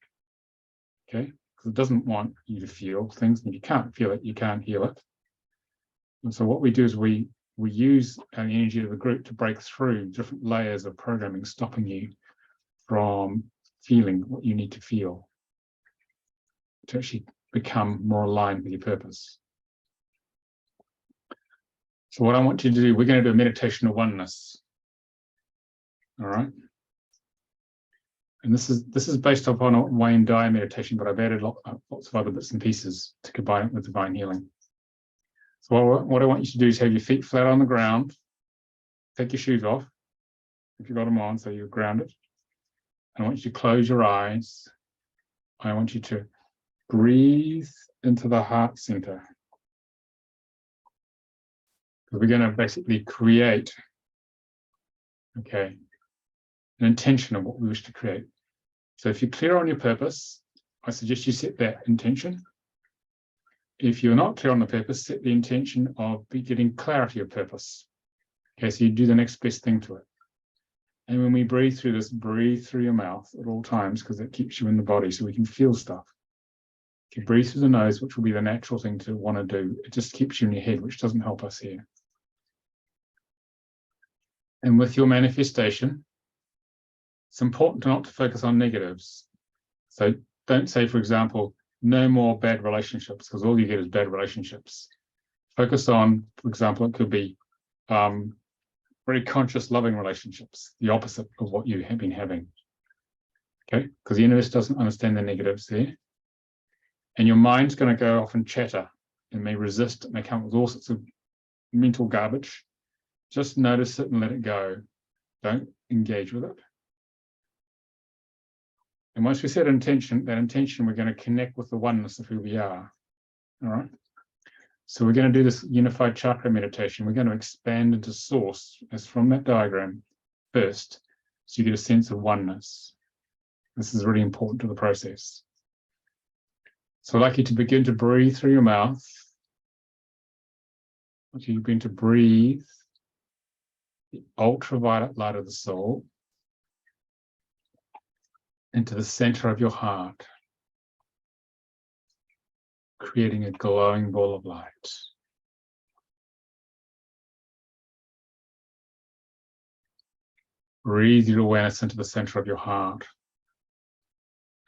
Okay, because it doesn't want you to feel things, and if you can't feel it, you can't heal it. And so what we do is we use our energy of the group to break through different layers of programming, stopping you from feeling what you need to feel to actually become more aligned with your purpose. So what I want you to do, we're going to do a meditation of oneness. All right. And this is based upon a Wayne Dyer meditation, but I've added lots of other bits and pieces to combine it with divine healing. So what I want you to do is have your feet flat on the ground. Take your shoes off if you've got them on, so you're grounded. I want you to close your eyes. I want you to breathe into the heart center. We're going to basically create, okay, an intention of what we wish to create. So if you're clear on your purpose, I suggest you set that intention. If you're not clear on the purpose, set the intention of getting clarity of purpose. Okay, so you do the next best thing to it. And when we breathe through this, breathe through your mouth at all times, because it keeps you in the body so we can feel stuff. If you breathe through the nose, which will be the natural thing to want to do, it just keeps you in your head, which doesn't help us here. And with your manifestation, it's important not to focus on negatives. So don't say, for example, no more bad relationships, because all you get is bad relationships. Focus on, for example, it could be very conscious, loving relationships, the opposite of what you have been having. Okay, because the universe doesn't understand the negatives there. And your mind's going to go off and chatter and may resist, it may come up with all sorts of mental garbage. Just notice it and let it go. Don't engage with it. And once we set an intention, that intention, we're going to connect with the oneness of who we are. All right. So we're going to do this unified chakra meditation. We're going to expand into source as from that diagram first, so you get a sense of oneness. This is really important to the process. So I'd like you to begin to breathe through your mouth. I want you to begin to breathe the ultraviolet light of the soul into the center of your heart, creating a glowing ball of light. Breathe your awareness into the center of your heart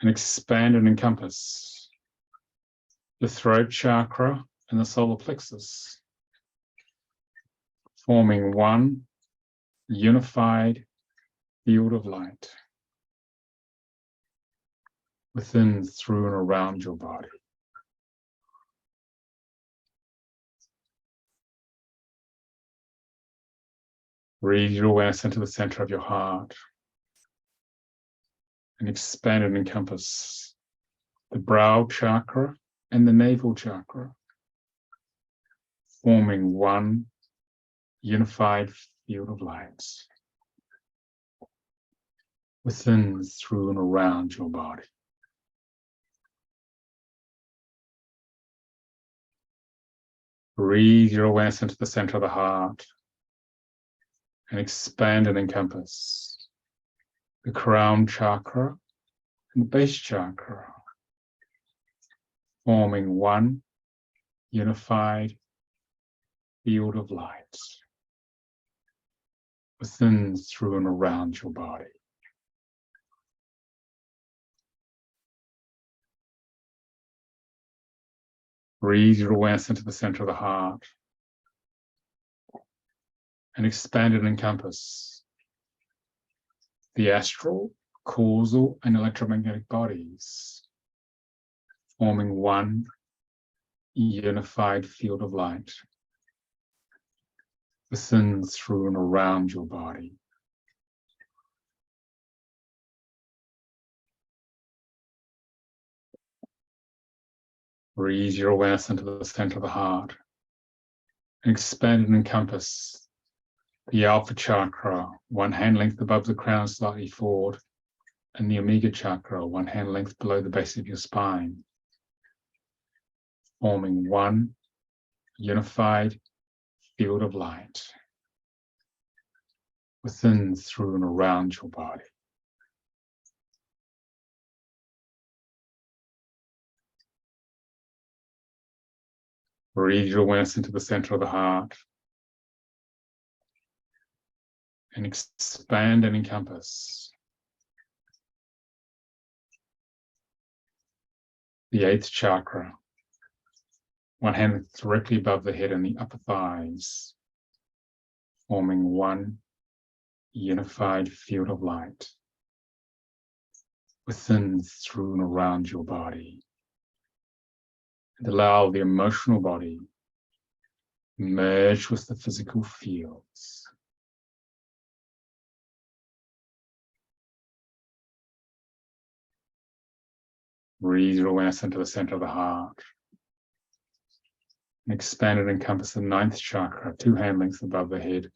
and expand and encompass the throat chakra and the solar plexus, forming one unified field of light within, through, and around your body. Breathe your awareness into the center of your heart and expand and encompass the brow chakra and the navel chakra, forming one unified field of light within, through, and around your body. Breathe your awareness into the center of the heart and expand and encompass the crown chakra and the base chakra, forming one unified field of light within, through, and around your body. Breathe your awareness into the center of the heart and expand and encompass the astral causal and electromagnetic bodies, forming one unified field of light within, through, and around your body. Breathe your awareness into the center of the heart and expand and encompass the Alpha Chakra, one hand length above the crown, slightly forward, and the Omega Chakra, one hand length below the base of your spine, forming one unified field of light within, through, and around your body. Breathe your awareness into the center of the heart and expand and encompass the 8th chakra, one hand directly above the head and the upper thighs, forming one unified field of light within, through, and around your body. And allow the emotional body to merge with the physical fields. Breathe your awareness into the center of the heart. And expand and encompass the 9th chakra, 2 hand lengths above the head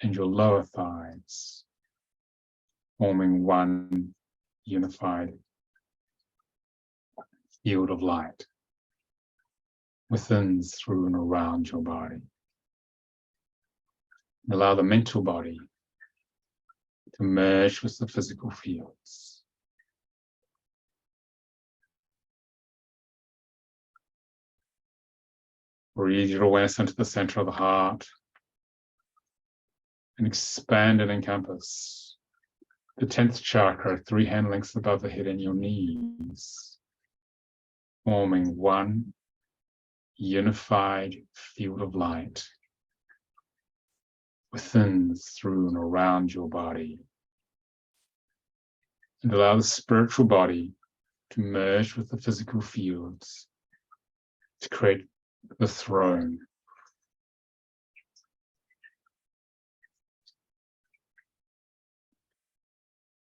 and your lower thighs, forming one unified field of light within, through, and around your body. And allow the mental body to merge with the physical fields. Breathe your awareness into the center of the heart and expand and encompass the 10th chakra, 3 hand lengths above the head and your knees, forming one unified field of light within, through, and around your body. And allow the spiritual body to merge with the physical fields to create the throne.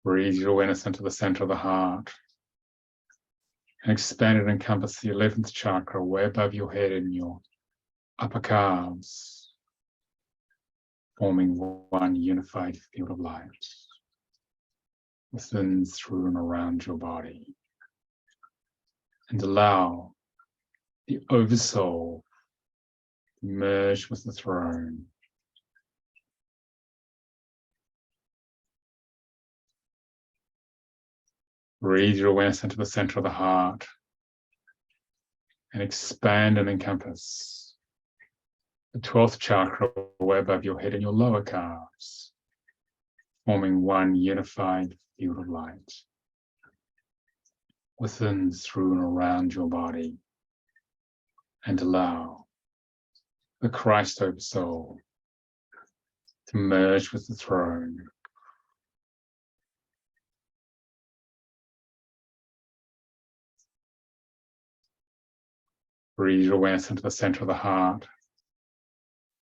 Breathe your awareness into the center of the heart and expand and encompass the 11th chakra way above your head and your upper calves, forming one unified field of light within, through, and around your body. And allow the oversoul to merge with the throne. Breathe your awareness into the center of the heart and expand and encompass the 12th chakra way above your head and your lower calves, forming one unified field of light within, through, and around your body. And allow the Christ oversoul to merge with the throne. Breathe your awareness into the center of the heart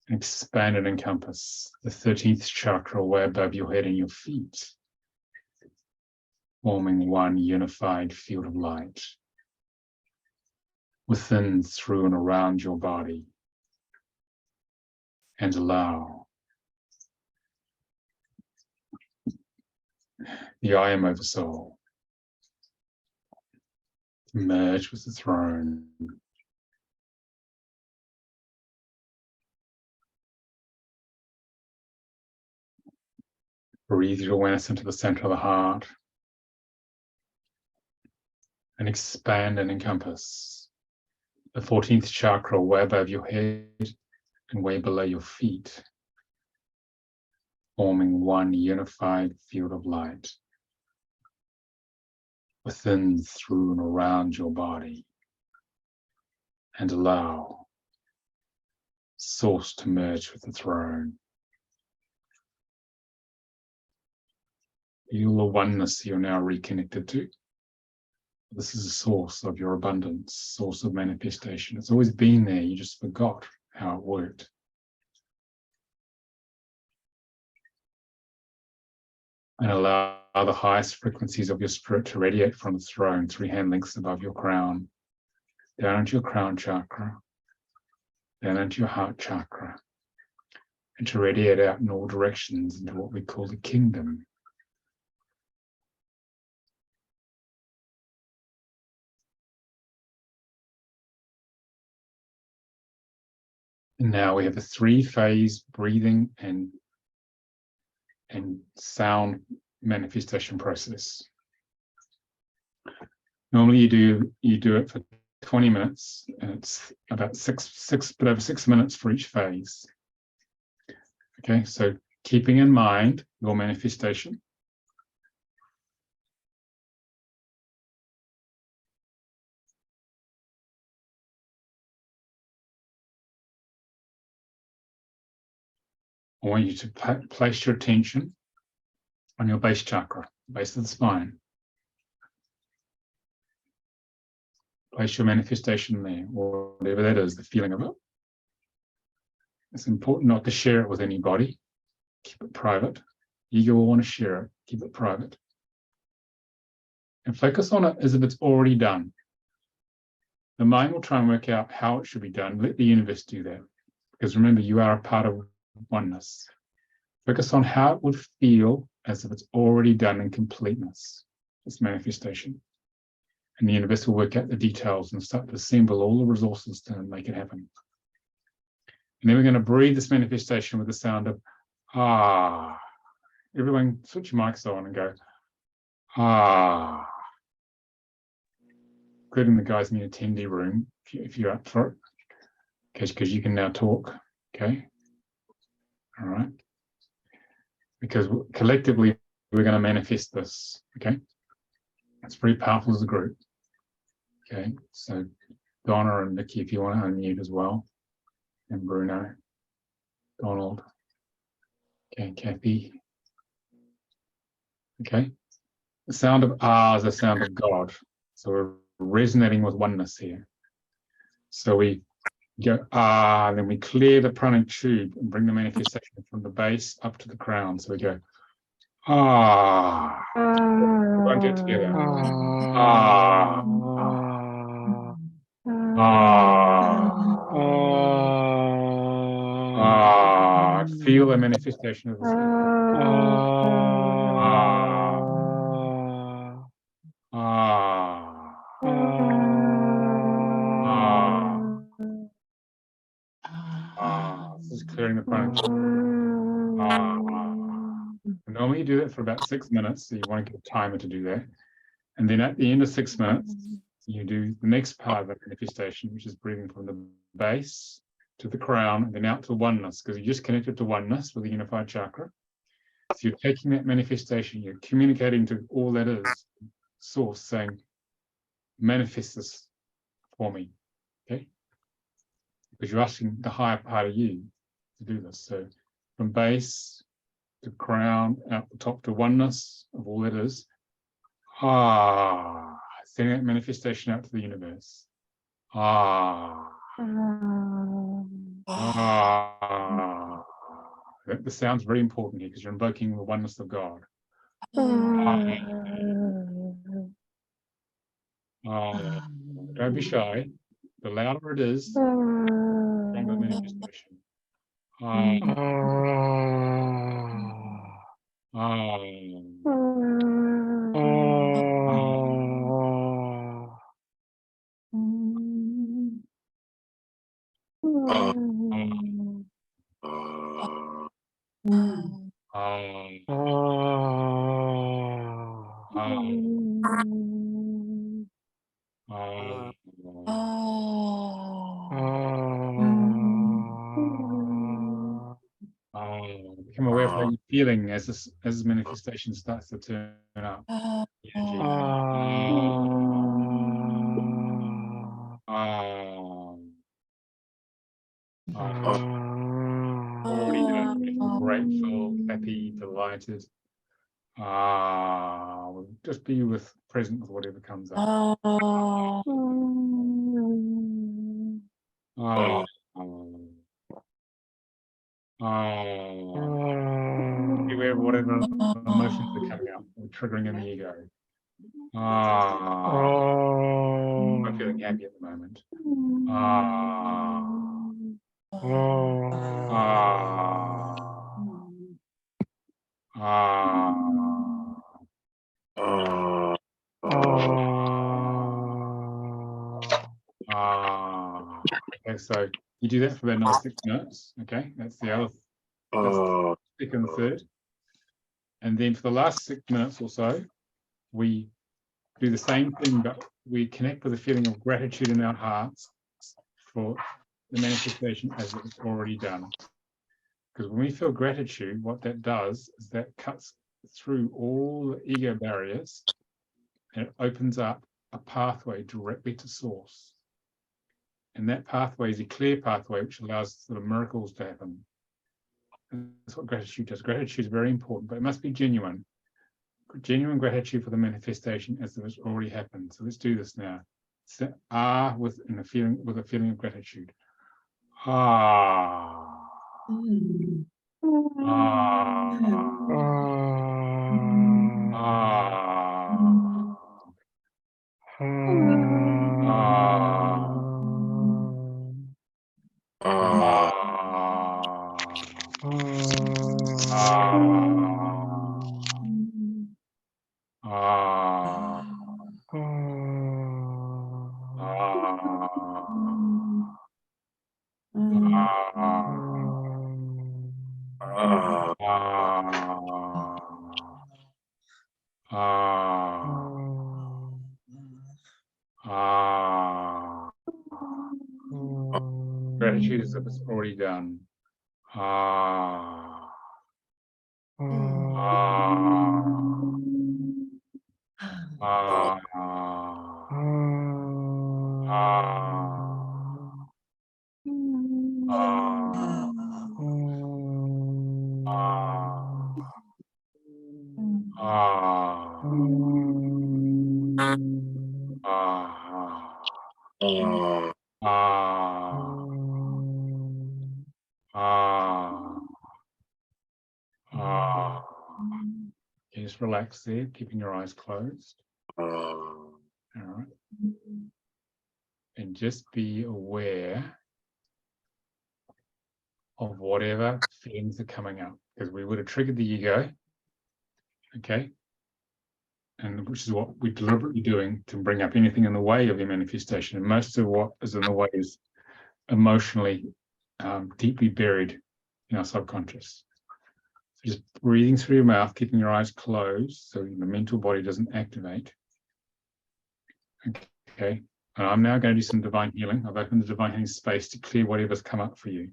and expand and encompass the 13th chakra way above your head and your feet, forming one unified field of light within, through, and around your body. And allow the I am oversoul to merge with the throne. Breathe your awareness into the center of the heart and expand and encompass the 14th chakra way above your head and way below your feet, forming one unified field of light within, through, and around your body. And allow source to merge with the throne. Feel the oneness you're now reconnected to. This is a source of your abundance, source of manifestation. It's always been there, you just forgot how it worked. And allow the highest frequencies of your spirit to radiate from the throne 3 hand lengths above your crown, down into your crown chakra, down into your heart chakra, and to radiate out in all directions into what we call the kingdom. And now we have a 3-phase breathing and sound manifestation process. Normally you do it for 20 minutes, and it's about bit over 6 minutes for each phase. Okay, so keeping in mind your manifestation. I want you to place your attention on your base chakra, base of the spine. Place your manifestation there, or whatever that is, the feeling of it. It's important not to share it with anybody. Keep it private. Ego will want to share it. Keep it private. And focus on it as if it's already done. The mind will try and work out how it should be done. Let the universe do that. Because remember, you are a part of oneness. Focus on how it would feel as if it's already done in completeness. It's manifestation. And the universe will work out the details and start to assemble all the resources to make it happen. And then we're going to breathe this manifestation with the sound of ah. Everyone switch your mics on and go ah. Including the guys in the attendee room, if you're up for it. Because you can now talk. Okay. All right. Because collectively we're going to manifest this. Okay. It's very powerful as a group. Okay, so Donna and Nikki, if you want to unmute as well, and Bruno, Donald, okay, Kathy. Okay, the sound of ah is the sound of God. So we're resonating with oneness here. So we go ah, and then we clear the pranic tube and bring the manifestation from the base up to the crown. So we go ah. Everyone do it together. Ah. Feel the manifestation of the This is clearing the pranic. Normally you do that for about 6 minutes, so you want to give a timer to do that. And then at the end of 6 minutes, you do the next part of the manifestation, which is breathing from the base to the crown and then out to oneness, because you just connected to oneness with the unified chakra. So you're taking that manifestation, you're communicating to all that is, source, saying, manifest this for me, okay? Because you're asking the higher part of you to do this. So from base to crown, out the top to oneness of all that is, sending that manifestation out to the universe. The sound's very important here because you're invoking the oneness of God. Don't be shy. The louder it is, the stronger manifestation. Become aware of how you're feeling as this manifestation starts to turn up. Already done. Grateful, happy, delighted. We'll just be present with whatever comes up. Oh. Ah. Beware of whatever emotions are coming up or triggering in the ego. I'm feeling happy at the moment. Okay, so you do that for about another 6 minutes. Okay, that's the other. That's the second, third. And then for the last 6 minutes or so, we do the same thing, but we connect with a feeling of gratitude in our hearts for the manifestation as it's already done. Because when we feel gratitude, what that does is that cuts through all the ego barriers and it opens up a pathway directly to source. And that pathway is a clear pathway which allows sort of miracles to happen. And that's what gratitude does. Gratitude is very important, but it must be genuine. Genuine gratitude for the manifestation as if it's already happened. So let's do this now. Set with a feeling of gratitude. Gratitude is if it's already done. Just relax there, keeping your eyes closed. All right. And just be aware of whatever feelings are coming up, because we would have triggered the ego, okay? And which is what we're deliberately doing to bring up anything in the way of your manifestation. And most of what is in the way is emotionally deeply buried in our subconscious. So just breathing through your mouth, keeping your eyes closed so the mental body doesn't activate. Okay. And I'm now going to do some divine healing. I've opened the divine healing space to clear whatever's come up for you.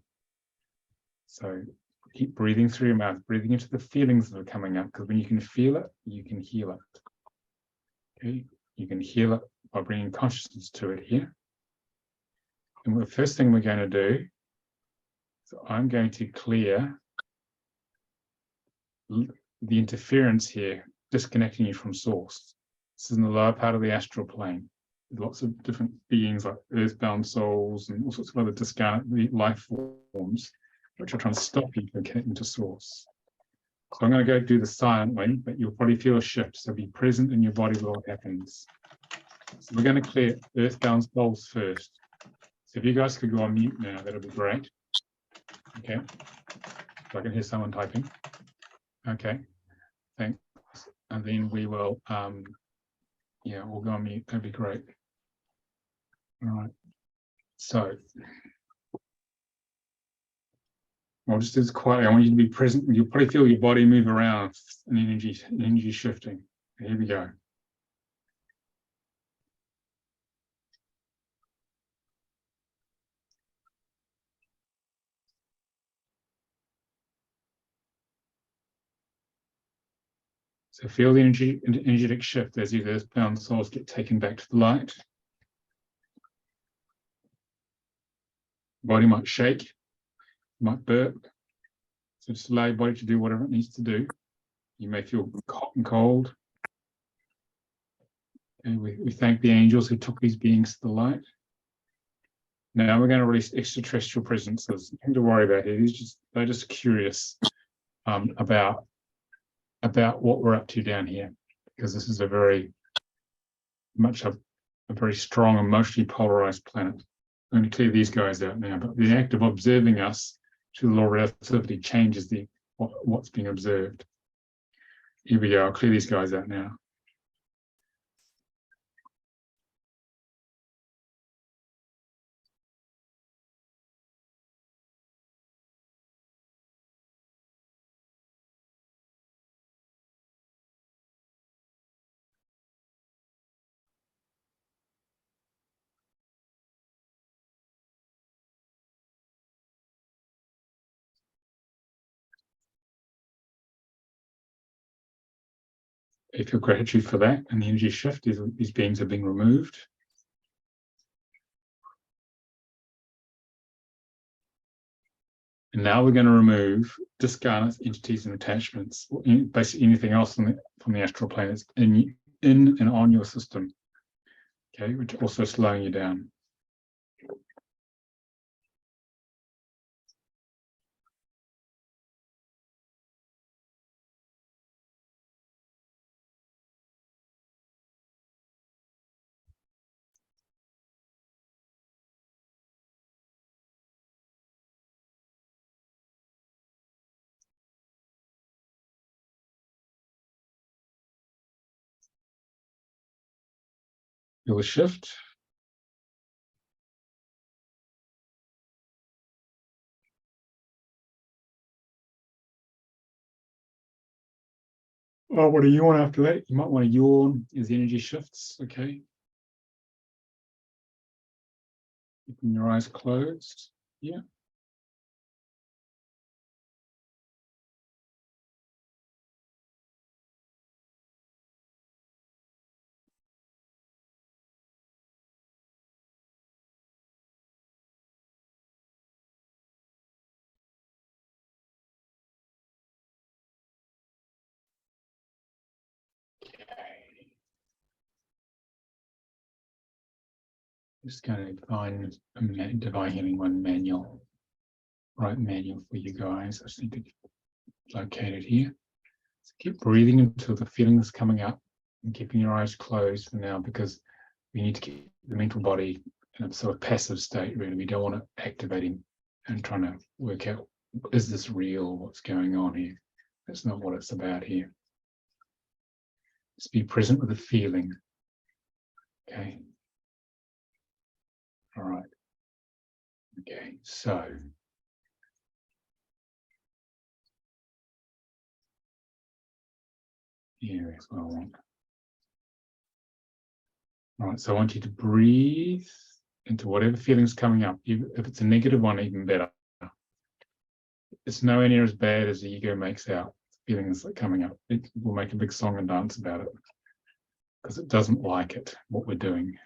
So keep breathing through your mouth, breathing into the feelings that are coming up, because when you can feel it, you can heal it. Okay, you can heal it by bringing consciousness to it here. And the first thing we're going to do, so I'm going to clear the interference here, disconnecting you from source. This is in the lower part of the astral plane. Lots of different beings like earthbound souls and all sorts of other discarnate life forms, which are trying to stop you from connecting to source. So I'm going to go do this silently, but you'll probably feel a shift. So be present in your body with what happens. So we're going to clear earthbound souls first. So if you guys could go on mute now, that'll be great. Okay. So I can hear someone typing. Okay. Thanks. And then we will, we'll go on mute. That'd be great. All right. So I'll just do this quietly. I want you to be present. You'll probably feel your body move around and energy shifting. Here we go. So feel the energetic shift as your earthbound souls get taken back to the light. Body might shake, might burp. So just allow your body to do whatever it needs to do. You may feel cold hot and cold. And we thank the angels who took these beings to the light. Now we're going to release extraterrestrial presences. Nothing to worry about here. They're just curious about what we're up to down here, because this is a very strong, emotionally polarized planet. I'm going to clear these guys out now, but the act of observing us through the law of relativity changes what's being observed. Here we go. I'll clear these guys out now. If your gratitude for that and the energy shift, these beings are being removed. And now we're going to remove discarnates, entities, and attachments, basically anything else from the astral planets in and on your system. Okay, which are also slowing you down. Feel the shift. Oh, what do you want after that? You might want to yawn as the energy shifts, okay? Keeping your eyes closed. Yeah. Just going to find a Divine Healing One manual, right manual for you guys. I just need to locate it here. So keep breathing until the feeling is coming up and keeping your eyes closed for now, because we need to keep the mental body in a sort of passive state, really. We don't want to activate him and trying to work out, is this real? What's going on here? That's not what it's about here. Just be present with the feeling. Okay. All right. Okay, so here is what I want. All right, so I want you to breathe into whatever feeling's coming up. If it's a negative one, even better. It's nowhere near as bad as the ego makes out. Feelings that are coming up. It will make a big song and dance about it because it doesn't like it, what we're doing.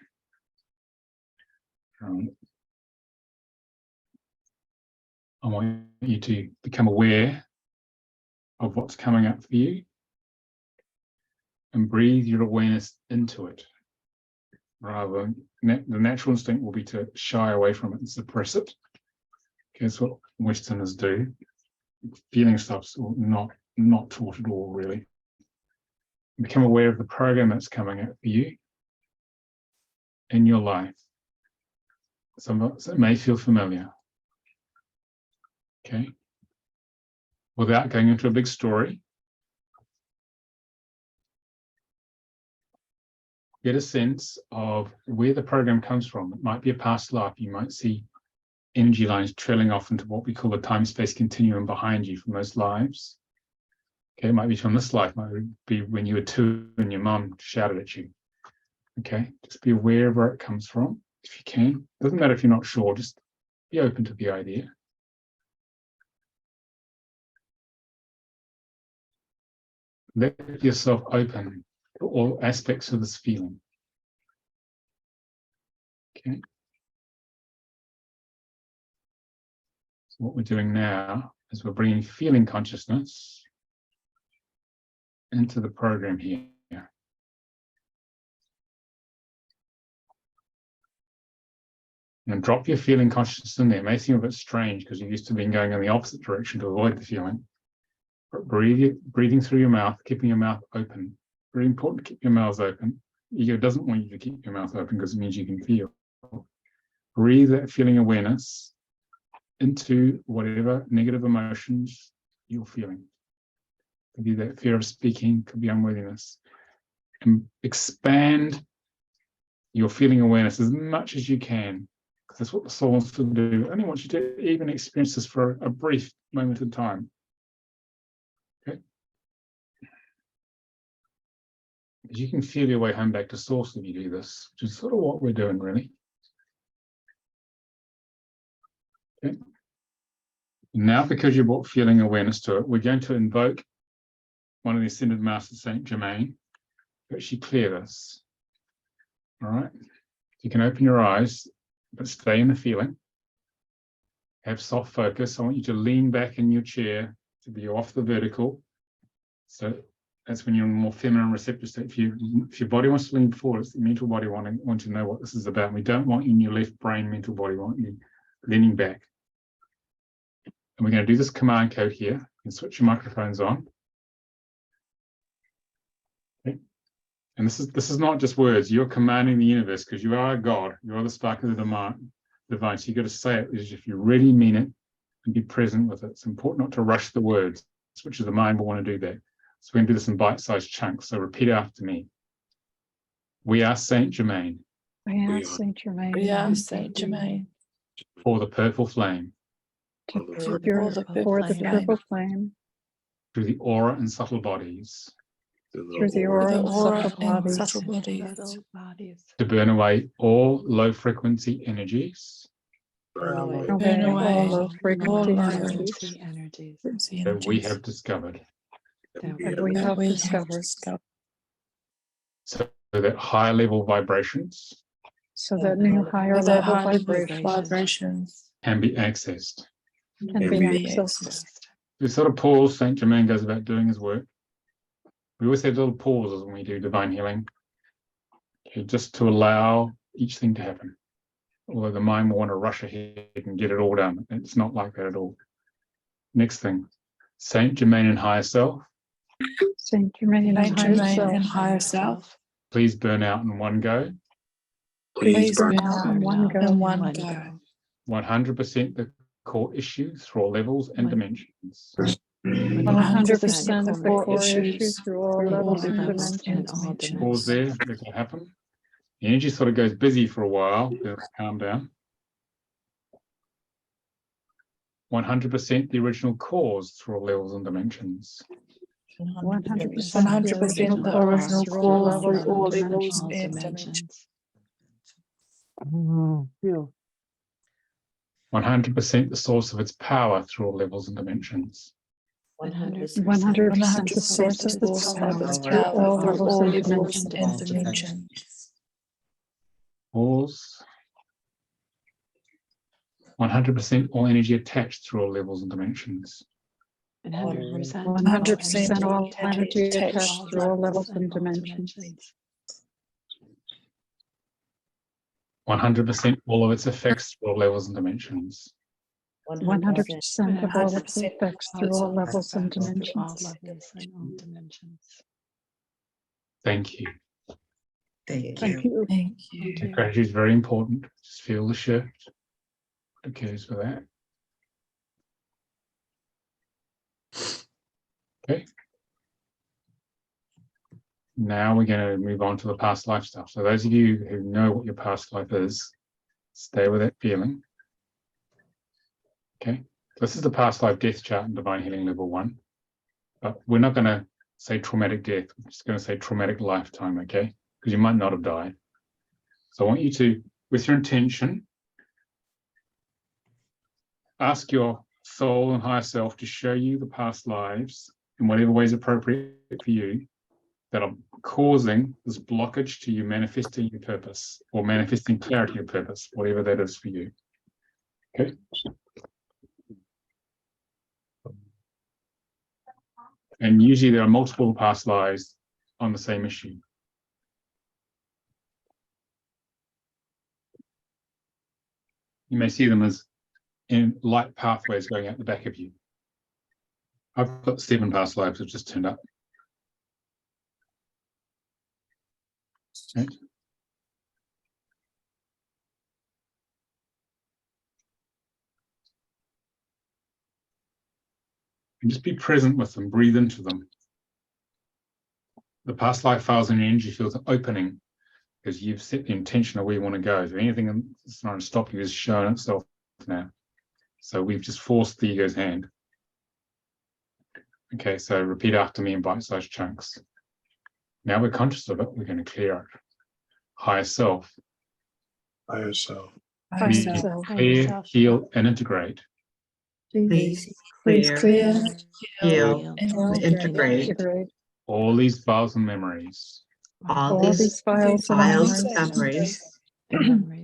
I want you to become aware of what's coming up for you and breathe your awareness into it. Rather than the natural instinct will be to shy away from it and suppress it. Okay, that's what Westerners do. Feeling stuff's not taught at all, really. Become aware of the program that's coming up for you in your life. Some of it may feel familiar. Okay. Without going into a big story, get a sense of where the program comes from. It might be a past life. You might see energy lines trailing off into what we call a time-space continuum behind you from those lives. Okay, it might be from this life, it might be when you were 2 and your mum shouted at you. Okay, just be aware of where it comes from, if you can. Doesn't matter if you're not sure, just be open to the idea. Let yourself open to all aspects of this feeling. Okay. So what we're doing now is we're bringing feeling consciousness into the program here. And drop your feeling consciousness in there. It may seem a bit strange because you're used to being going in the opposite direction to avoid the feeling. But breathing through your mouth, keeping your mouth open. Very important to keep your mouth open. Ego doesn't want you to keep your mouth open because it means you can feel. Breathe that feeling awareness into whatever negative emotions you're feeling. Could be that fear of speaking, could be unworthiness. And expand your feeling awareness as much as you can. Because that's what the soul wants to do. I only want you to even experience this for a brief moment in time. Okay? Because you can feel your way home back to source if you do this, which is sort of what we're doing, really. Okay. Now, because you brought feeling awareness to it, we're going to invoke one of the Ascended Masters, Saint Germain, to actually clear this. All right. You can open your eyes, but stay in the feeling. Have soft focus. I want you to lean back in your chair to be off the vertical. So that's when you're in a more feminine receptive state. If your body wants to lean forward, it's the mental body wanting to know what this is about. We don't want you in your left brain mental body. We want you leaning back. And we're going to do this command code here. You can switch your microphones on. Okay. And this is not just words. You're commanding the universe because you are God. You are the spark of the divine. So you've got to say it as if you really mean it and be present with it. It's important not to rush the words, which is the mind will want to do that. So we're going to do this in bite-sized chunks. So repeat after me. We are Saint Germain. We are Saint Germain. We are Saint Germain. For the purple flame. For the purple flame. Through the aura and subtle bodies. Through the aura and subtle bodies. To burn away all low frequency energies. Burn away all low frequency energies that we have discovered. that we have discovered. So that higher level vibrations. So that new higher level vibrations can be accessed. Can be accessed. The sort of pause Saint Germain goes about doing his work. We always have little pauses when we do divine healing, okay, just to allow each thing to happen. Although the mind will want to rush ahead and get it all done. It's not like that at all. Next thing, Saint Germain and higher self. Saint Germain and higher self. Please burn out in one go. Please burn out in one go. 100% the core issues through all levels and dimensions. 100% of the core issues through all levels and dimensions. Pause there, let that happen. The energy sort of goes busy for a while, then calm down. 100% the original cause through all levels and dimensions. 100% the original cause through all levels and dimensions. 100% the source of its power through all levels and dimensions. 100% the source of its power through all levels and dimensions. Pause. 100% all energy attached through all levels and dimensions. 100% all energy attached through all levels and dimensions. 100% all of its effects through all levels and dimensions. 100% of all its effects through all levels and dimensions. Thank you. Thank you. The gratitude is very important. Just feel the shift. What occurs with that. Okay. Now we're going to move on to the past life stuff. So those of you who know what your past life is, stay with that feeling. Okay. This is the past life death chart in Divine Healing Level 1. But we're not going to say traumatic death. We're just going to say traumatic lifetime, okay? Because you might not have died. So I want you to, with your intention, ask your soul and higher self to show you the past lives in whatever way is appropriate for you that are causing this blockage to you manifesting your purpose or manifesting clarity of purpose, whatever that is for you. Okay. And usually there are multiple past lives on the same issue. You may see them as in light pathways going out the back of you. I've got 7 past lives that just turned up. Okay. And just be present with them, breathe into them. The past life files and energy fields are opening because you've set the intention of where you want to go. If anything that's trying to stop you is showing itself now. So we've just forced the ego's hand. Okay, so repeat after me in bite-sized chunks. Now we're conscious of it, we're going to clear it. Higher self. Higher self. Please clear, heal, and integrate Please Please clear, Heal, and integrate all these files and memories, all these files and memories,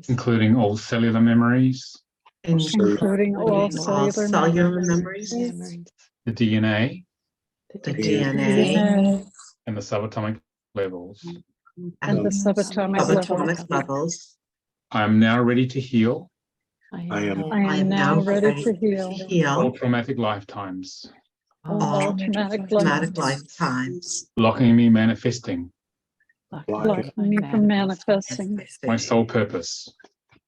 including all cellular memories, including all cellular memories, the DNA, the DNA and the subatomic levels. and the subatomic levels. I am now ready to heal I am I am now ready to heal all traumatic lifetimes, all traumatic lifetimes, blocking me manifesting blocking me from manifesting my soul purpose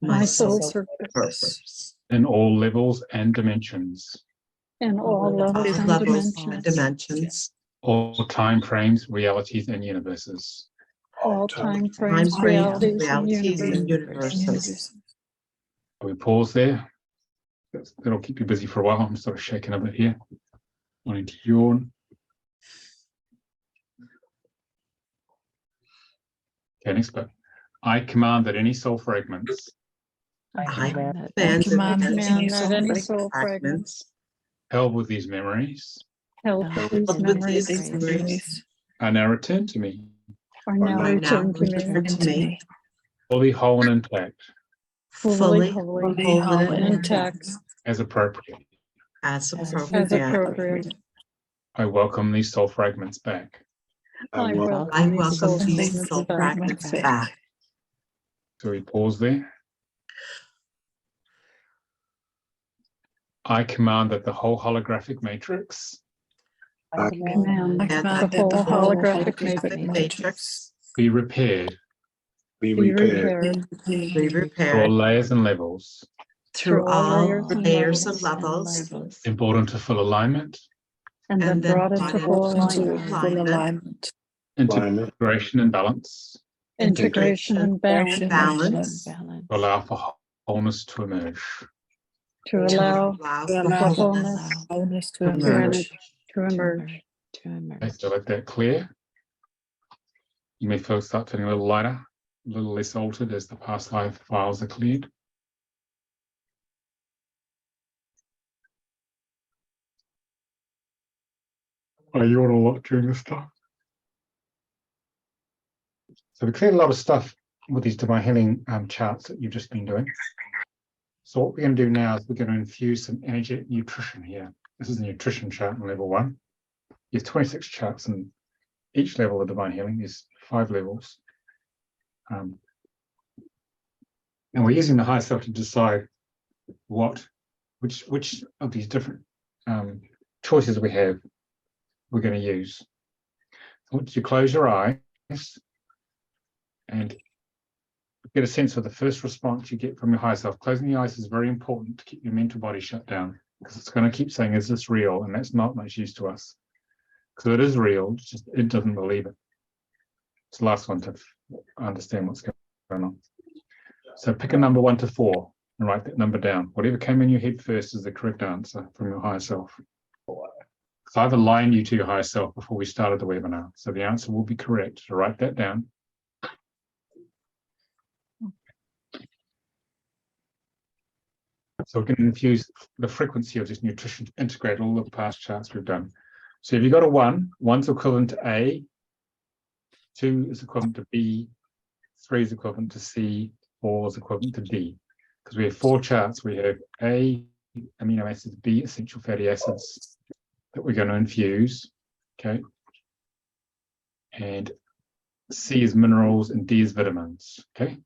my soul's purpose in all levels and dimensions, in all levels and dimensions, all time frames, realities, and universes. all time frames, realities, and universes. We pause there. That'll keep you busy for a while. I'm sort of shaking a bit here. Wanting to yawn. Okay, next bit. I command that any soul fragments I Command command that any soul fragments held with these memories held with these memories are now returned to me, are now returned to me, fully whole and intact, fully, wholly, and intact, as appropriate. as appropriate. I welcome these soul fragments back. I welcome these soul fragments back. So we pause there. I command that the whole holographic matrix Command that the whole holographic matrix be repaired be be repaired repaired through all layers and levels through all layers and levels, and brought into full alignment, and then brought into full alignment, integration and balance, integration and balance, to allow for wholeness to emerge. to allow the wholeness to emerge. to emerge. Okay, so let that clear. You may start feeling a little lighter, a little less altered as the past life files are cleared. I yawn a lot during this time. So we cleared a lot of stuff with these divine healing charts that you've just been doing. So what we're going to do now is we're going to infuse some energetic nutrition here. This is a nutrition chart in level 1. There's 26 charts in each level of divine healing. There's 5 levels. And we're using the higher self to decide which of these different choices we have we're going to use. I want you to close your eyes and get a sense of the first response you get from your higher self. Closing the eyes is very important to keep your mental body shut down, because it's going to keep saying, is this real? And that's not much use to us, because it is real, it's just it doesn't believe it. It's the last one to understand what's going on. So pick a number 1 to 4 and write that number down. Whatever came in your head first is the correct answer from your higher self. So I've aligned you to your higher self before we started the webinar, so the answer will be correct. So write that down. So we can infuse the frequency of this nutrition to integrate all the past charts we've done. So if you've got a 1, 1's equivalent to A, 2 is equivalent to B, 3 is equivalent to C, 4 is equivalent to D. Because we have 4 charts. We have A, amino acids, B, essential fatty acids that we're going to infuse. Okay. And C is minerals and D is vitamins. Okay.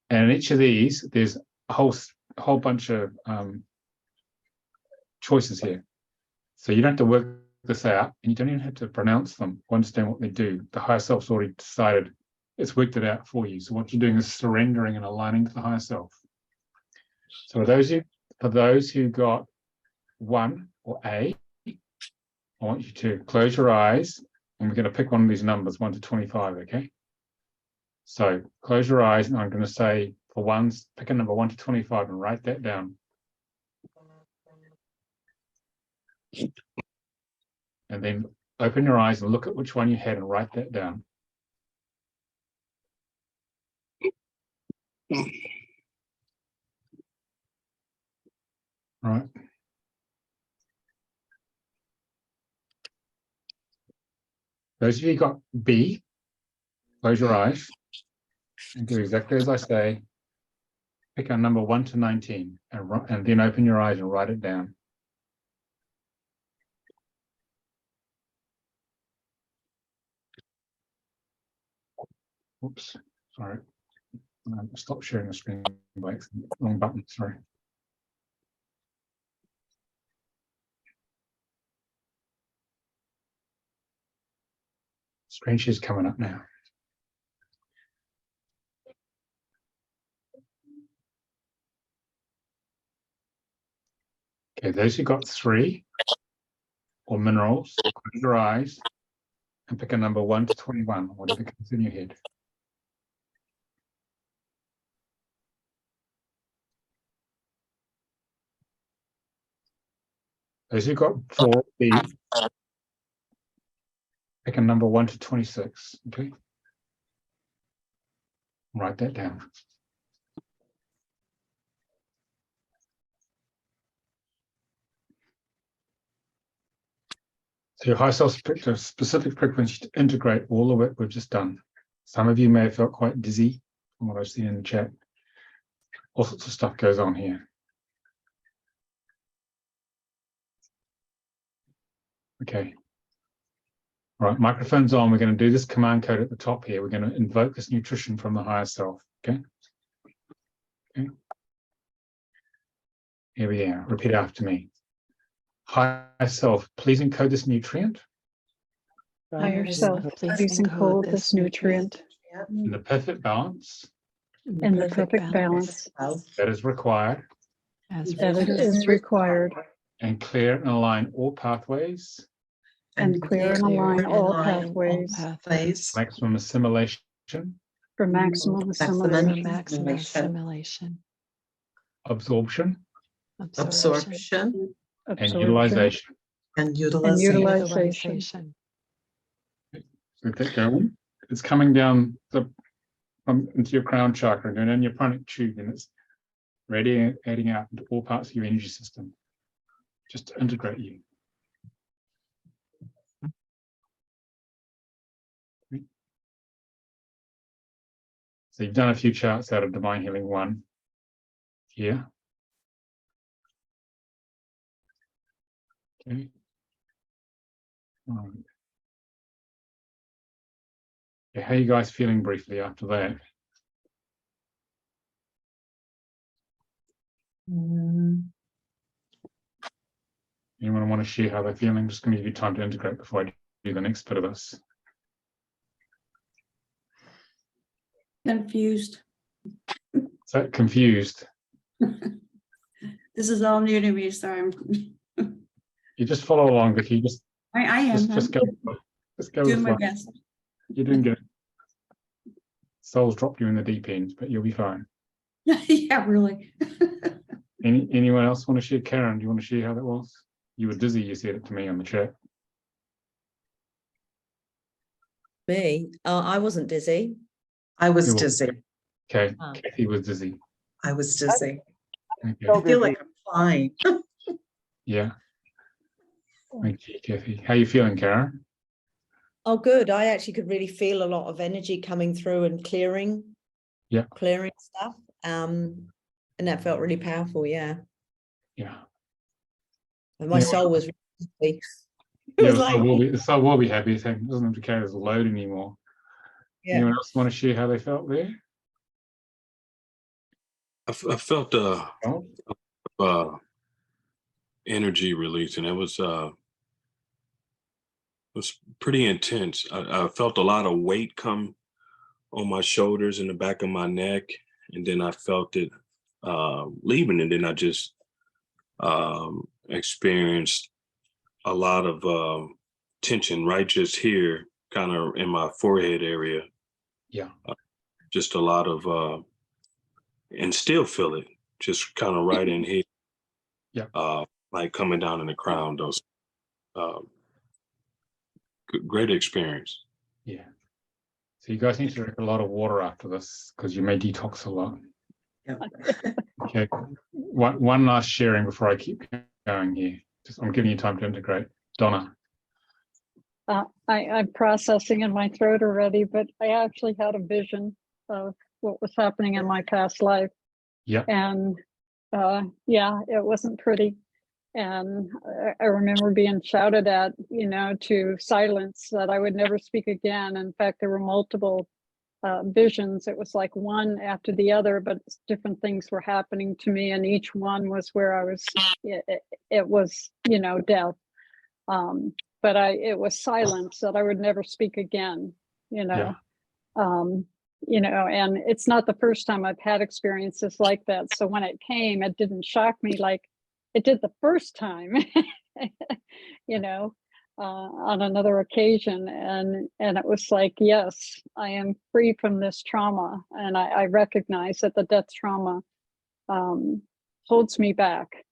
And in each of these, there's a whole bunch of choices here. So you don't have to work this out, and you don't even have to pronounce them or understand what they do. The higher self's already decided, it's worked it out for you. So what you're doing is surrendering and aligning to the higher self. So for those who got 1 or A, I want you to close your eyes, and we're going to pick one of these numbers, 1 to 25, okay? So close your eyes, and I'm going to say for ones, pick a number 1 to 25 and write that down. And then open your eyes and look at which one you had and write that down. All right. Those of you who got B, close your eyes and do exactly as I say. Pick a number 1 to 19 and then open your eyes and write it down. Oops, sorry. Stop sharing the screen by accident. Wrong button, sorry. Screen share's coming up now. Okay, those who got 3 or minerals, close your eyes and pick a number 1 to 21, whatever comes in your head. Those who got 4B, pick a number 1 to 26, okay? Write that down. So your high self picked a specific frequency to integrate all the work we've just done. Some of you may have felt quite dizzy from what I've seen in the chat. All sorts of stuff goes on here. Okay. All right, microphone's on. We're going to do this command code at the top here. We're going to invoke this nutrition from the higher self. Okay. Okay. Here we are. Repeat after me. Higher self, please encode this nutrient Higher self, please encode this nutrient in the perfect balance in the perfect balance that is required that it is required, and clear and align all pathways, and clear and align all pathways maximum assimilation, for maximum assimilation, Assimilation, absorption, Absorption and absorption, utilization. and and utilization. utilization. Let that go. It's coming down into your crown chakra, going down your pranic tube, and it's adding out into all parts of your energy system, just to integrate you. So you've done a few charts out of Divine Healing 1 here. Okay. Yeah, how are you guys feeling briefly after that? Anyone want to share how they're feeling? Just going to give you time to integrate before I do the next bit of this. Confused. So confused. This is all new to me, so You just follow along, Vicky. I am. Just go I'm doing my with best. You're doing good. Soul's dropped you in the deep end, but you'll be fine. Yeah, really. Anyone else want to share? Karen, do you want to share how that was? You were dizzy, you said it to me on the chat. Me? I wasn't dizzy. I was You were. dizzy. Okay, Oh. Kathy was dizzy. I was dizzy. Okay. I feel like I'm flying. Yeah. Thank you, Kathy. How you feeling, Karen? Oh, good. I actually could really feel a lot of energy coming through and clearing. Yeah. Clearing stuff. And that felt really powerful. Yeah. Yeah. And my soul was It Yeah, was like, the soul will be happy. It doesn't have to carry this load anymore. yeah. Anyone else want to share how they felt there? I felt Oh, energy release, and it was pretty intense. I felt a lot of weight come on my shoulders and the back of my neck, and then I felt it leaving, and then I just experienced a lot of tension right just here, kind of in my forehead area. yeah. Just a lot of and still feel it just kind of right in here. Yeah. Like coming down in the crown. Those great experience. Yeah. So you guys need to drink a lot of water after this because you may detox a lot. Yeah. Okay. One last sharing before I keep going here. I'm giving you time to integrate. Donna. I'm processing in my throat already, but I actually had a vision of what was happening in my past life. Yeah. And yeah, it wasn't pretty. And I remember being shouted at, to silence, that I would never speak again. In fact, there were multiple visions. It was like one after the other, but different things were happening to me. And each one was where I was, it was, death. But it was silence, that I would never speak again, Yeah. And it's not the first time I've had experiences like that. So when it came, it didn't shock me like it did the first time, on another occasion. And it was like, yes, I am free from this trauma. And I recognize that the death trauma holds me back.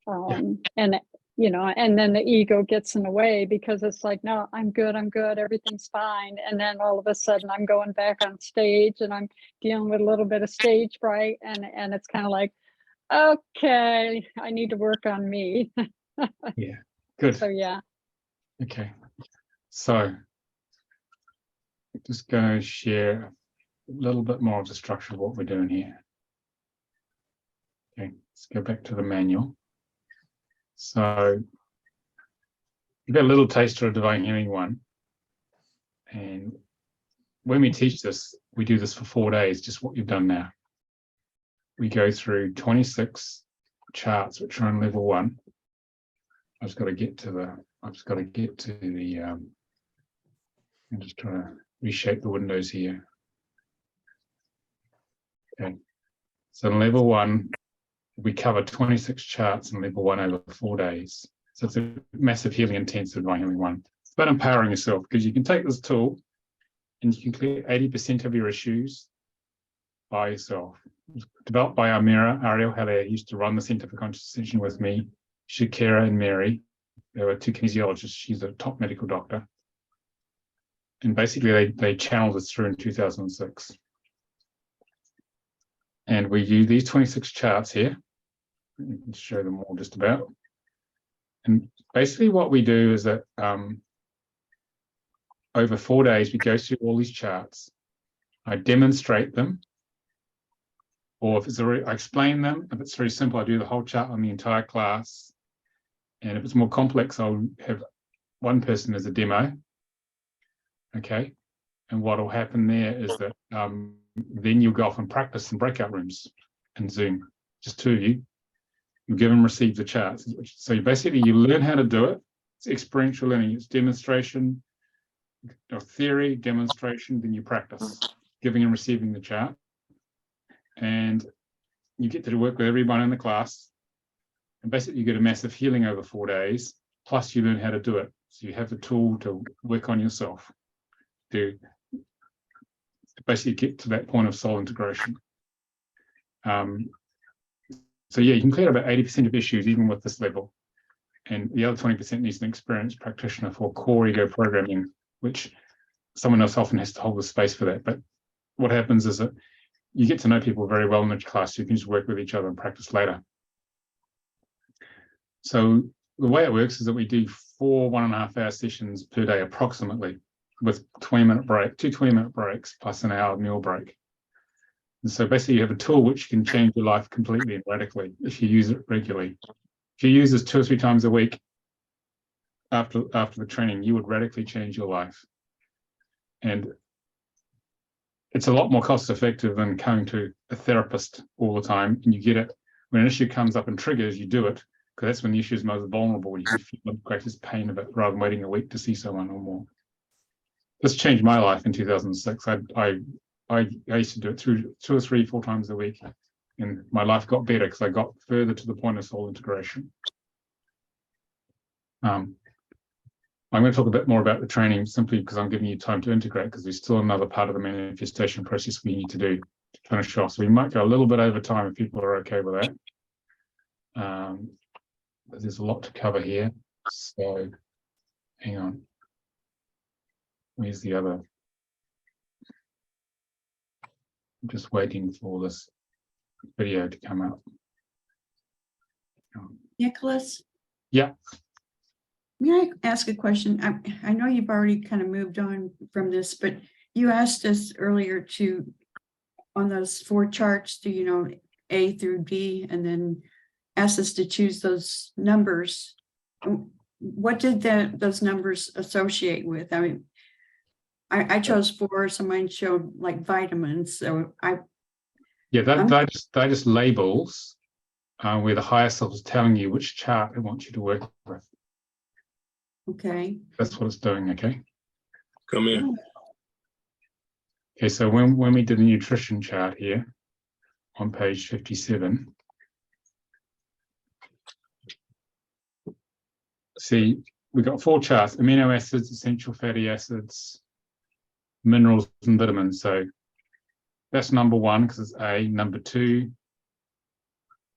And then the ego gets in the way because it's like, no, I'm good, everything's fine. And then all of a sudden I'm going back on stage and I'm dealing with a little bit of stage fright, and it's kind of like, okay, I need to work on me. Yeah. Good. So yeah. Okay. So I'm just going to share a little bit more of the structure of what we're doing here. Okay, let's go back to the manual. So you've got a little taster of Divine Healing 1. And when we teach this, we do this for 4 days, just what you've done now. We go through 26 charts, which are on level 1. I've just got to get to the, I'm just trying to reshape the windows here. Okay. So in level 1, we cover 26 charts in level 1 over 4 days. So it's a massive healing intensive Divine Healing 1. It's about empowering yourself, because you can take this tool and you can clear 80% of your issues by yourself. It was developed by Amira Ariel Haller, used to run the Center for Conscious Ascension with me, Shakira and Mary. They were 2 kinesiologists. She's a top medical doctor. And basically they channeled us through in 2006. And we use these 26 charts here. You can show them all just about. And basically what we do is that over 4 days, we go through all these charts. I demonstrate them. Or if it's I explain them. If it's very simple, I do the whole chart on the entire class. And if it's more complex, I'll have one person as a demo. Okay. And what will happen there is that then you'll go off and practice in breakout rooms in Zoom, just 2 of you. You give and receive the charts. So you learn how to do it. It's experiential learning. It's demonstration, theory, demonstration, then you practice giving and receiving the chart. And you get to work with everyone in the class. And basically you get a massive healing over 4 days, plus you learn how to do it. So you have the tool to work on yourself to basically get to that point of soul integration. So yeah, you can clear about 80% of issues even with this level. And the other 20% needs an experienced practitioner for core ego programming, which someone else often has to hold the space for that. But what happens is that you get to know people very well in each class. So you can just work with each other and practice later. So the way it works is that we do 4 1.5-hour sessions per day approximately, with 20-minute break, 2 20-minute breaks plus an hour meal break. And so basically you have a tool which can change your life completely and radically if you use it regularly. If you use this 2 or 3 times a week, after the training, you would radically change your life. And it's a lot more cost effective than coming to a therapist all the time. And you get it when an issue comes up and triggers, you do it, because that's when the issue is most vulnerable. You can feel the greatest pain of it rather than waiting a week to see someone or more. This changed my life in 2006. I used to do it 2 or 3, 4 times a week, and my life got better because I got further to the point of soul integration. I'm going to talk a bit more about the training simply because I'm giving you time to integrate, because there's still another part of the manifestation process we need to do to finish off. So we might go a little bit over time if people are okay with that. But there's a lot to cover here. So hang on. Where's the other? I'm just waiting for this video to come up. Nicholas, Yeah. may I ask a question? I know you've already kind of moved on from this, but you asked us earlier to, on those 4 charts, to, you know, A through D, and then asked us to choose those numbers. What did those numbers associate with? I mean, I chose 4, so mine showed like vitamins. So they just labels where the higher self is telling you which chart it wants you to work with. Okay. That's what it's doing. Okay. Come here. Okay. So when we did the nutrition chart here on page 57, see, we got 4 charts: amino acids, essential fatty acids, minerals, and vitamins. So that's number 1 because it's A, number 2,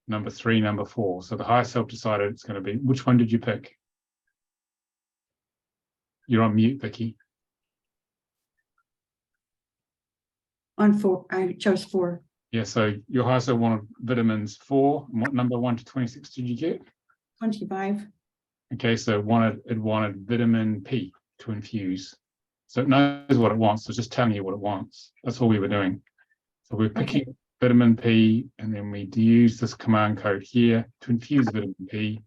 number 3, number 4. So the higher self decided it's going to be. Which one did you pick? You're on mute, Vicky. On 4, I chose 4. Yeah, so your higher self wanted vitamins 4. And what number 1 to 26 did you get? 25. Okay, so it wanted vitamin P to infuse. So it knows what it wants, so it's just telling you what it wants. That's all we were doing. So we're picking vitamin P, and then we use this command code here to infuse vitamin P,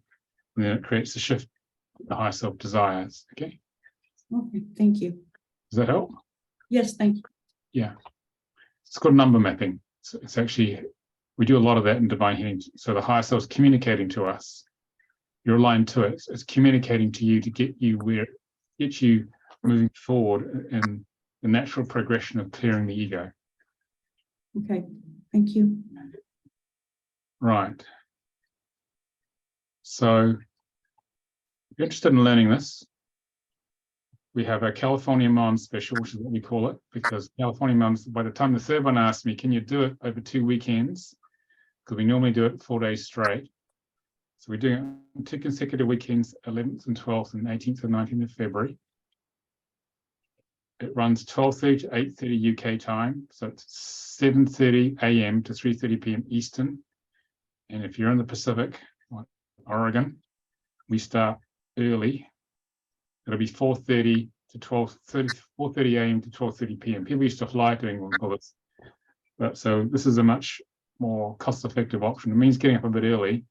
and then it creates the shift the higher self desires. Okay. Okay, thank you. Does that help? Yes, thank you. Yeah. It's called number mapping. So it's actually, we do a lot of that in divine healing. So the higher self is communicating to us. You're aligned to it. It's communicating to you to get you moving forward in the natural progression of clearing the ego. Okay, thank you. Right. So if you're interested in learning this, we have our California Mom special, which is what we call it, because California Moms, by the time the third one asked me, can you do it over 2 weekends? Because we normally do it 4 days straight. So we're doing it on 2 consecutive weekends, 11th and 12th and 18th and 19th of February. It runs 12:30 to 8:30 UK time. So it's 7:30 a.m. to 3:30 p.m. Eastern. And if you're in the Pacific, like Oregon, we start early. It'll be 4:30 to 12:30, 4:30 a.m. to 12:30 p.m. People used to fly to England for this. But so this is a much more cost-effective option. It means getting up a bit early,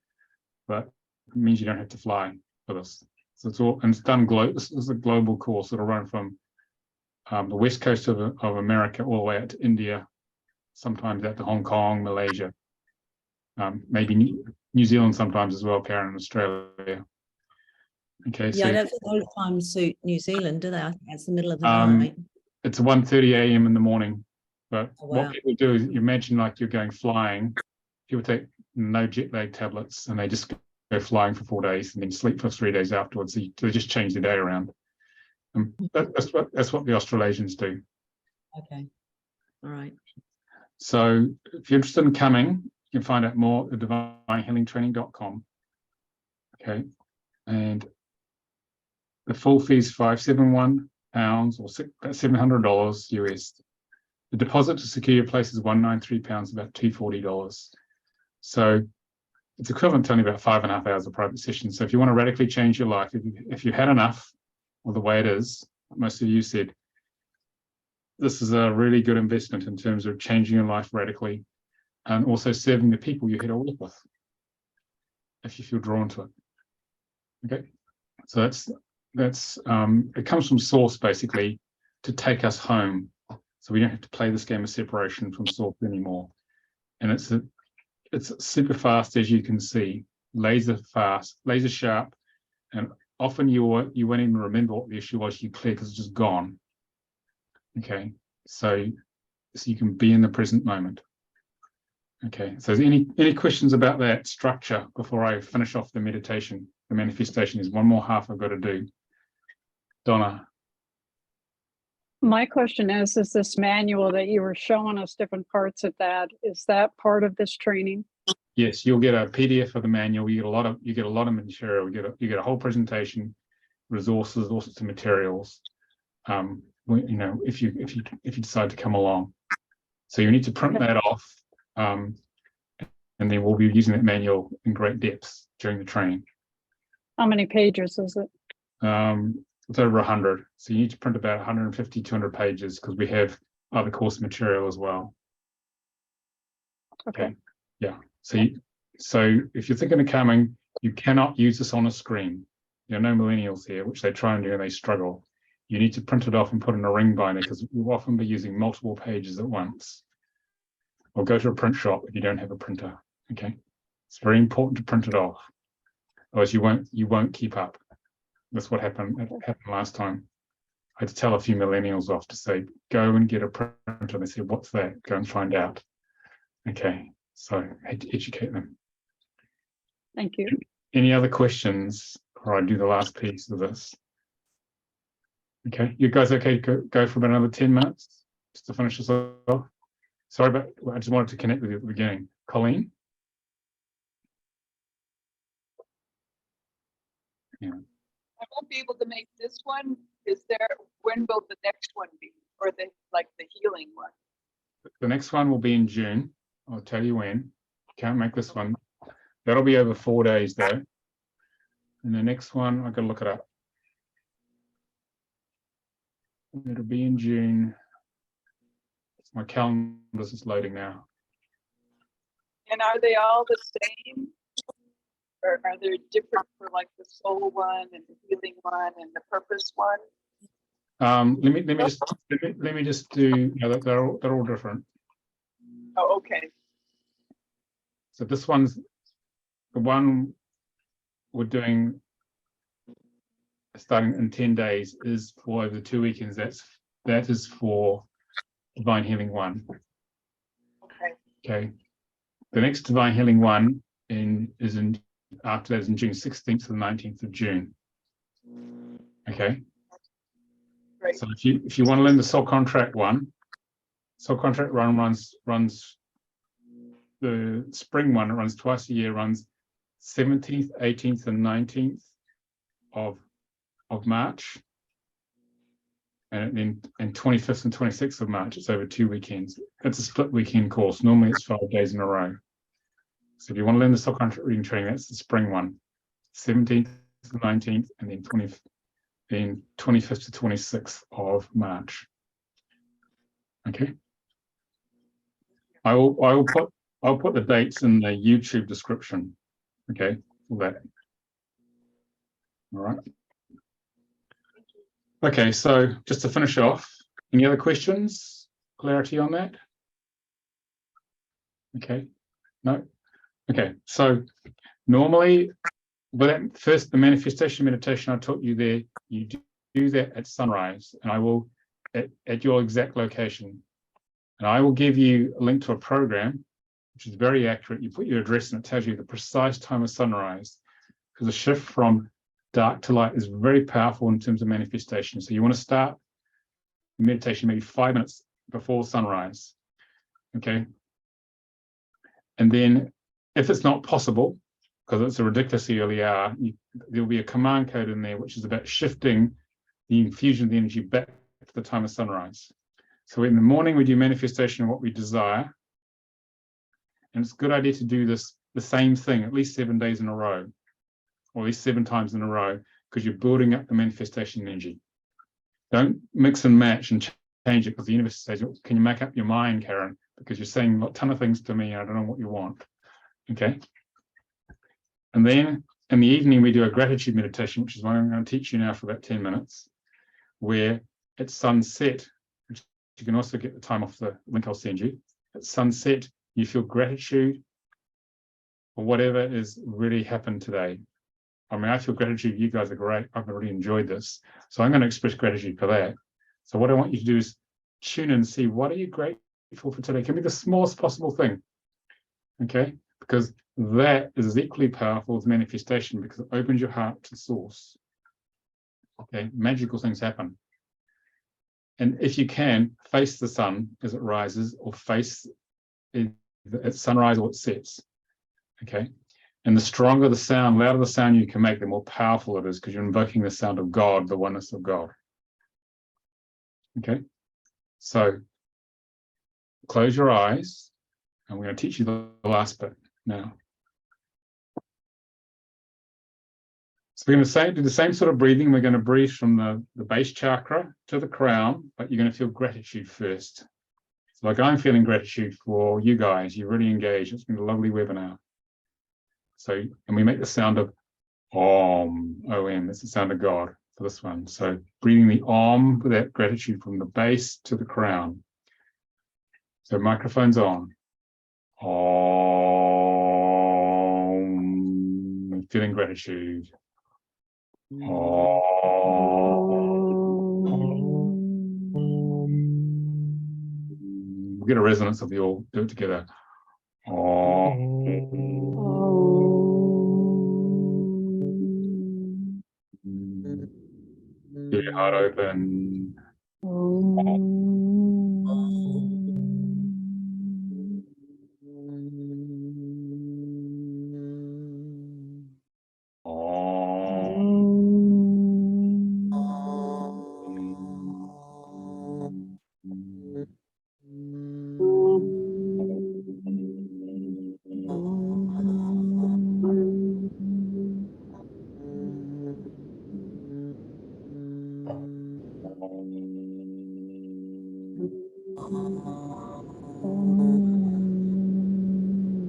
but it means you don't have to fly for this. So it's all, and it's done this is a global course that'll run from the west coast of America all the way out to India, sometimes out to Hong Kong, Malaysia, maybe New Zealand sometimes as well, Karen, and Australia. Okay, Yeah, so I don't think those times suit New Zealand, do they? I think that's the middle of the night. it's 1:30 a.m. in the morning. But Oh, wow. what people do is, you imagine like you're going flying. People take no jet lag tablets and they just go flying for 4 days and then sleep for 3 days afterwards. So they just change the day around. That's what the Australasians do. Okay. All right. So if you're interested in coming, you can find out more at divinehealingtraining.com. Okay, and the full fee is £571 or $700 US. The deposit to secure your place is £193, about $240. So it's equivalent to only about 5.5 hours of private session. So if you want to radically change your life, if you had enough of the way it is, most of you said, this is a really good investment in terms of changing your life radically and also serving the people you're here to work with, if you feel drawn to it. Okay, so That's it comes from source basically to take us home, so we don't have to play this game of separation from source anymore. And it's super fast, as you can see, laser fast, laser sharp, and often you won't even remember what the issue was you clear because it's just gone. Okay, so you can be in the present moment. Okay, so any questions about that structure before I finish off the meditation? The manifestation is one more half I've got to do. Donna. My question is this manual that you were showing us different parts of that, is that part of this training? Yes, you'll get a PDF of the manual. You get a lot of material. You get a whole presentation, resources, all sorts of materials. You know, if you decide to come along, so you need to print that off, and then we'll be using that manual in great depth during the training. How many pages is it? It's over 100, so you need to print about 150, 200 pages because we have other course material as well. Okay. Yeah. So if you're thinking of coming, you cannot use this on a screen. There are no millennials here, which they try and do and they struggle. You need to print it off and put in a ring binder because we'll often be using multiple pages at once. Or go to a print shop if you don't have a printer. Okay. It's very important to print it off. Otherwise you won't keep up. That's what happened last time. I had to tell a few millennials off to say, go and get a printer. They said, what's that? Go and find out. Okay. So I had to educate them. Thank you. Any other questions before I do the last piece of this? Okay, you guys okay to go for about another 10 minutes just to finish this off? Sorry, but I just wanted to connect with you at the beginning. Colleen? Yeah. I won't be able to make this one. When will the next one be? Or the healing one? The next one will be in June. I'll tell you when. Can't make this one. That'll be over 4 days though. And the next one, I gotta look it up. It'll be in June. My calendar's just loading now. And are they all the same? Or are there different for like the soul one and the healing one and the purpose one? Let me just do. No, they're all different. Oh, okay. So this one's the one we're doing starting in 10 days is for over 2 weekends. That is for Divine Healing 1. Okay. The next Divine Healing 1 is after that is in June 16th to the 19th of June. Okay. Right. So if you want to learn the soul contract one runs the spring one. It runs twice a year. Runs 17th, 18th, and 19th of March, and then 25th and 26th of March. It's over 2 weekends. It's a split weekend course. Normally it's 5 days in a row. So if you want to learn the soul contract reading training, that's the spring one, 17th to 19th, and then 25th to 26th of March. Okay. I'll put the dates in the YouTube description. Okay, for that. All right. Okay, so just to finish off, any other questions? Clarity on that? Okay, no? Okay, so normally, the manifestation meditation I taught you there, you do that at sunrise, and I will, at your exact location. And I will give you a link to a program, which is very accurate. You put your address and it tells you the precise time of sunrise, because the shift from dark to light is very powerful in terms of manifestation. So you want to start meditation maybe 5 minutes before sunrise. Okay. And then if it's not possible, because it's a ridiculously early hour, there'll be a command code in there, which is about shifting the infusion of the energy back to the time of sunrise. So in the morning, we do manifestation of what we desire. And it's a good idea to do the same thing, at least 7 days in a row, or at least 7 times in a row, because you're building up the manifestation energy. Don't mix and match and change it, because the universe says, can you make up your mind, Karen? Because you're saying a ton of things to me, and I don't know what you want. Okay. And then in the evening, we do a gratitude meditation, which is what I'm going to teach you now for about 10 minutes, where at sunset, which you can also get the time off the link I'll send you. At sunset, you feel gratitude for whatever is really happened today. I mean, I feel gratitude. You guys are great. I've really enjoyed this. So I'm going to express gratitude for that. So what I want you to do is tune in and see, what are you grateful for today? It can be the smallest possible thing. Okay? Because that is as equally powerful as manifestation, because it opens your heart to source. Okay? Magical things happen. And if you can, face the sun as it rises, or face it at sunrise or it sets. Okay? And the stronger the sound, louder the sound you can make, the more powerful it is, because you're invoking the sound of God, the oneness of God. Okay? So close your eyes, and we're going to teach you the last bit now. So we're going to do the same sort of breathing. We're going to breathe from the base chakra to the crown, but you're going to feel gratitude first. So like I'm feeling gratitude for you guys. You're really engaged. It's been a lovely webinar. So, and we make the sound of Om, O-M. It's the sound of God for this one. So breathing the Om with that gratitude from the base to the crown. So microphone's on. Om. Feeling gratitude. Om. We'll get a resonance of you all. Do it together. Keep your heart open.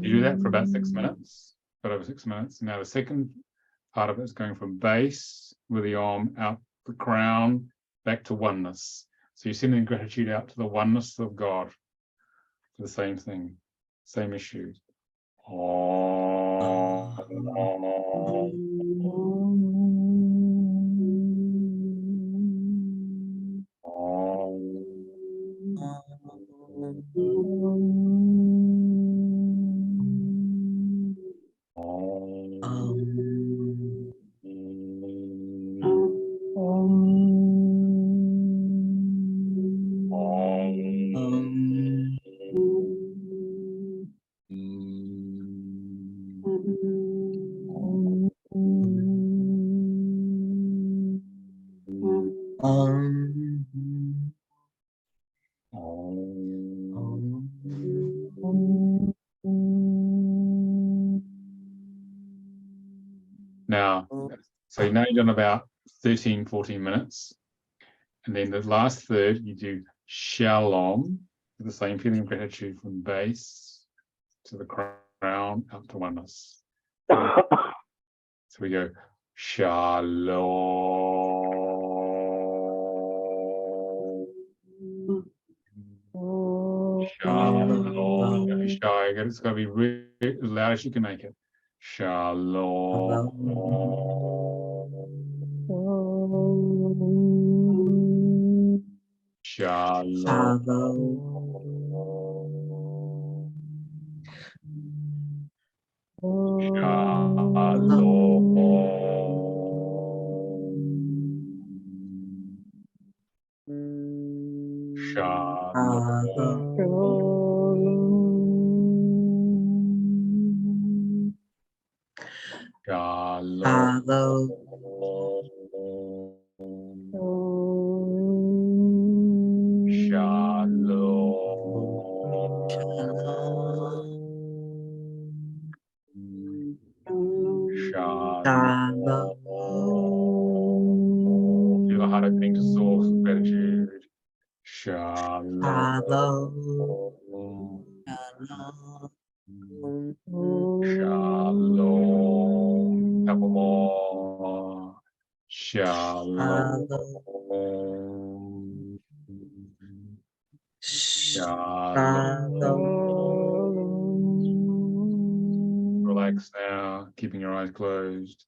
You do that for about 6 minutes, but over 6 minutes. Now the second part of it is going from base with the arm out the crown back to oneness. So you're sending gratitude out to the oneness of God for the same thing, same issue. Now, so now you've done about 13, 14 minutes. And then the last third, you do shalom, with the same feeling of gratitude from base to the crown, up to oneness. So we go shalom. Shalom. Don't be shy. It's got to be really as loud as you can make it. Shalom. Shalom. Feel the heart opening to source of gratitude. Shalom. Shalom. Couple Shalom. Relax now, keeping your eyes closed.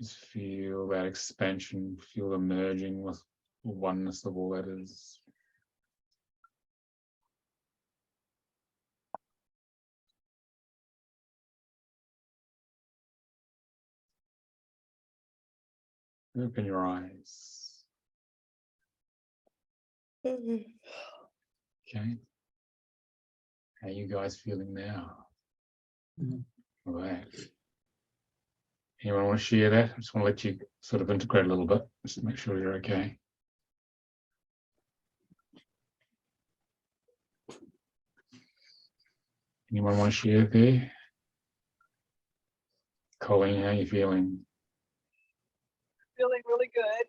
Just feel that expansion, feel the merging with the oneness of all that is. Open your eyes. Okay. How are you guys feeling now? All right. Anyone want to share that? I just want to let you sort of integrate a little bit, just to make sure you're okay. Anyone want to share there? Colleen, how are you feeling? Feeling really good.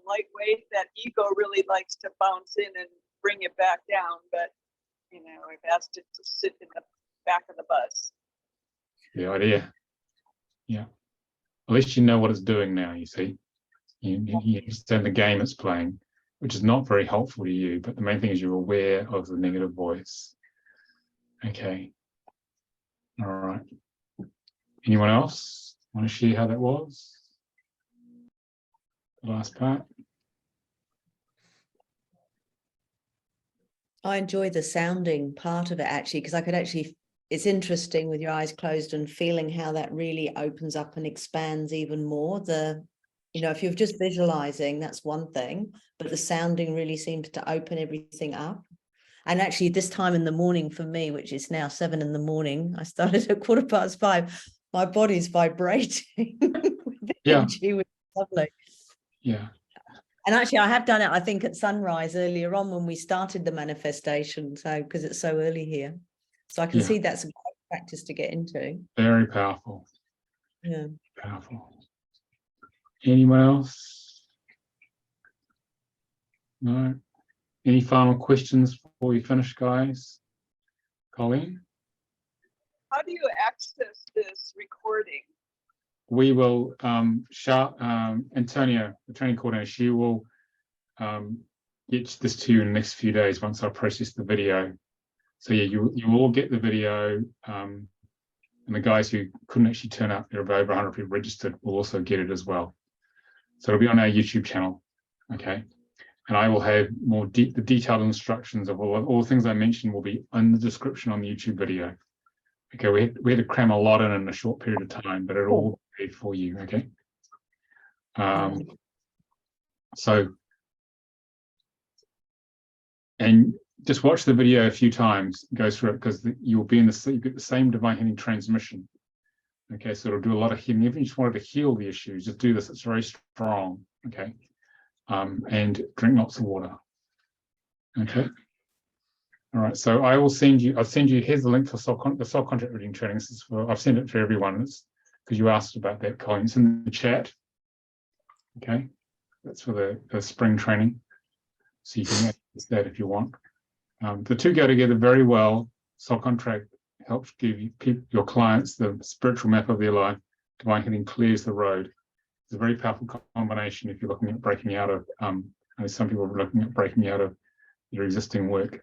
Lightweight. That ego really likes to bounce in and bring it back down, but you know, I've asked it to sit in the back of the bus. The idea. Yeah. At least you know what it's doing now, you see. You understand the game it's playing, which is not very helpful to you, but the main thing is you're aware of the negative voice. Okay. All right. Anyone else want to share how that was? The last part? I enjoy the sounding part of it actually, because I could actually, it's interesting with your eyes closed and feeling how that really opens up and expands even more. You know, if you're just visualizing, that's one thing, but the sounding really seems to open everything up. And actually this time in the morning for me, which is now 7 in the morning, I started at 5:15, my body's vibrating with energy, which is lovely. Yeah. And actually I have done it, I think at sunrise earlier on when we started the manifestation. So, because it's so early here. So I can see that's a great practice to get into. Very powerful. Yeah. Powerful. Anyone else? No? Any final questions before we finish, guys? Colleen? How do you access this recording? We will, Antonia, the training coordinator, she will get this to you in the next few days once I process the video. So yeah, you will get the video, and the guys who couldn't actually turn up, there are over 100 people registered, will also get it as well. So it'll be on our YouTube channel, okay? And I will have more the detailed instructions of all the things I mentioned will be in the description on the YouTube video. Okay, we had to cram a lot in a short period of time, but it'll all be for you, okay? So, and just watch the video a few times, go through it, because you'll be in you get the same divine healing transmission. Okay, so it'll do a lot of healing. If you just wanted to heal the issues, just do this. It's very strong, okay? And drink lots of water. Okay. All right. So I will send you. I'll send you. Here's the link for the soul contract reading training. This is for. I've sent it to everyone. It's because you asked about that, Colin. It's in the chat. Okay. That's for the spring training. So you can access that if you want. The two go together very well. Soul contract helps give your clients the spiritual map of their life. Divine healing clears the road. It's a very powerful combination if you're looking at breaking out of. I know some people are looking at breaking out of your existing work.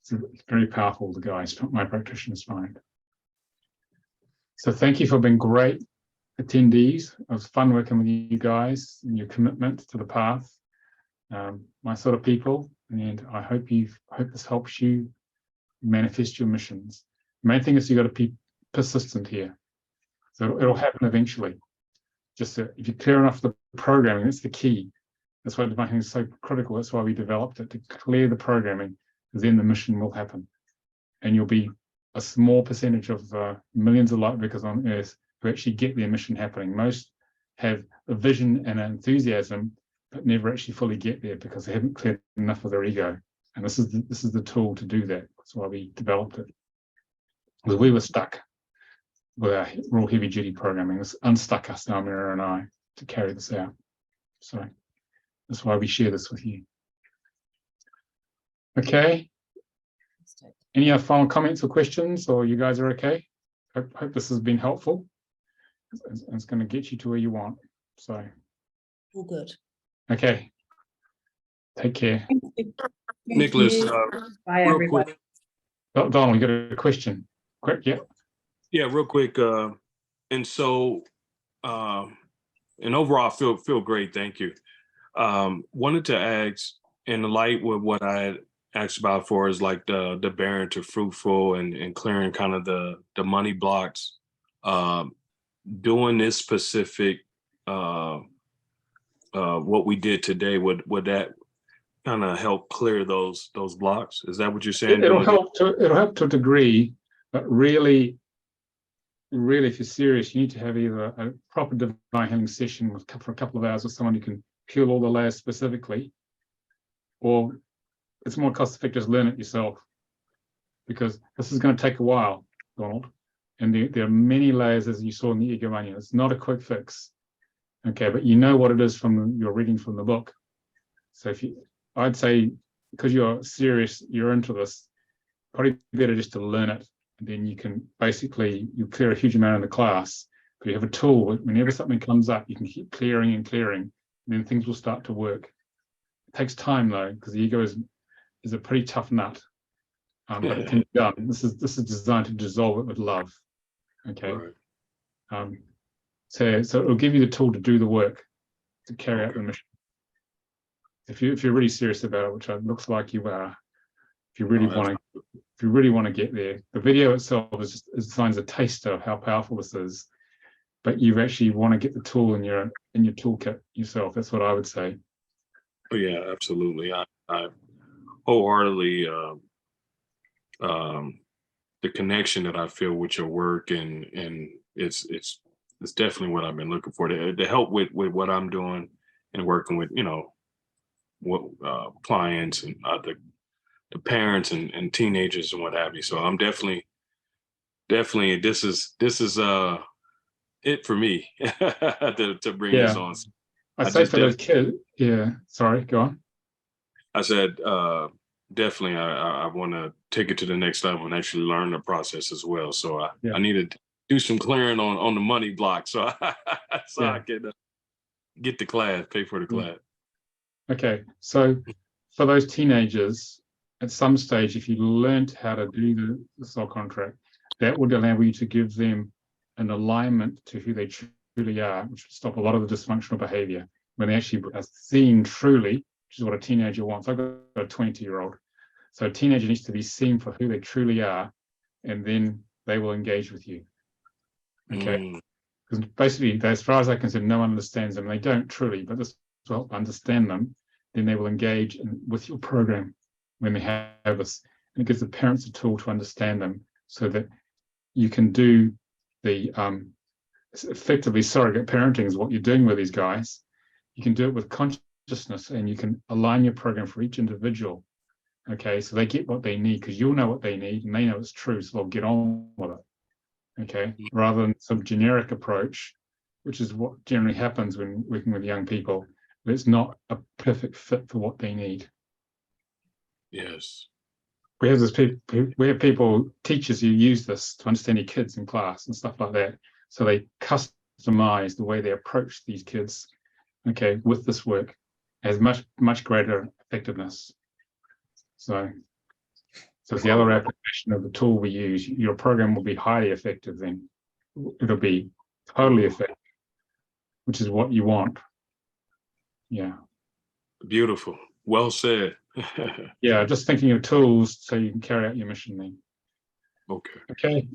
It's very powerful, the guys, my practitioners find. So thank you for being great attendees. It was fun working with you guys and your commitment to the path. My sort of people, and I hope this helps you manifest your missions. The main thing is you've got to be persistent here. So it'll happen eventually. Just if you're clear enough the programming, that's the key. That's why divine healing is so critical. That's why we developed it, to clear the programming, because then the mission will happen. And you'll be a small percentage of millions of light workers on Earth who actually get their mission happening. Most have a vision and an enthusiasm, but never actually fully get there because they haven't cleared enough of their ego. And this is the tool to do that. That's why we developed it. Because we were stuck with our real heavy duty programming. This unstuck us, Amira and I, to carry this out. So that's why we share this with you. Okay. Any other final comments or questions, or you guys are okay? Hope this has been helpful. It's going to get you to where you want. So All good. Okay. Take care. Nicholas, Bye, real everybody. quick. Donald, you got a question? Quick, yeah. Yeah, real quick. And so, and overall, I feel great. Thank you. Wanted to ask, in the light with what I had asked about for is like the barren to fruitful and clearing kind of the money blocks. Doing this specific what we did today, would that kind of help clear those blocks? Is that what you're saying? It'll help to a degree, but really, if you're serious, you need to have either a proper divine healing session for a couple of hours with someone who can peel all the layers specifically, or it's more cost effective to learn it yourself, because this is going to take a while, Donald. And there are many layers, as you saw in the ego onion. It's not a quick fix. Okay, but you know what it is from your reading from the book. So I'd say, because you're serious, you're into this, probably better just to learn it. And then you can basically, you clear a huge amount in the class. But you have a tool, whenever something comes up, you can keep clearing and clearing, and then things will start to work. It takes time though, because the ego is a pretty tough nut. But it can be done. This is designed to dissolve it with love. Okay. Right. So it'll give you the tool to do the work, to carry out the mission. If you're really serious about it, which it looks like you are, if you really want to get there, the video itself is designed as a taster of how powerful this is. But you actually want to get the tool in your toolkit yourself. That's what I would say. Oh yeah, absolutely. I wholeheartedly the connection that I feel with your work, and it's definitely what I've been looking for to help with what I'm doing and working with, what clients and the parents and teenagers and what have you. So I'm definitely this is it for me to bring this on. I say for those kids, sorry, go on. I said definitely I want to take it to the next level and actually learn the process as well. So I needed to do some clearing on the money block, so I can get the class, pay for the class. Okay, so for those teenagers, at some stage, if you learned how to do the soul contract, that would allow you to give them an alignment to who they truly are, which would stop a lot of the dysfunctional behavior when they actually are seen truly, which is what a teenager wants. I've got a 20-year-old. So a teenager needs to be seen for who they truly are, and then they will engage with you. Okay? Because basically, as far as I can see, no one understands them. They don't truly, but this will help understand them. Then they will engage with your program when they have this. And it gives the parents a tool to understand them, so that you can do the effectively surrogate parenting is what you're doing with these guys. You can do it with consciousness, and you can align your program for each individual. Okay, so they get what they need, because you'll know what they need and they know it's true, so they'll get on with it. Okay, rather than some generic approach, which is what generally happens when working with young people. It's not a perfect fit for what they need. Yes. We have teachers who use this to understand your kids in class and stuff like that. So they customize the way they approach these kids, okay, with this work, has much greater effectiveness. So it's the other application of the tool we use. Your program will be highly effective then. It'll be totally effective, which is what you want. Yeah. Beautiful. Well said. Yeah, just thinking of tools so you can carry out your mission then. Okay.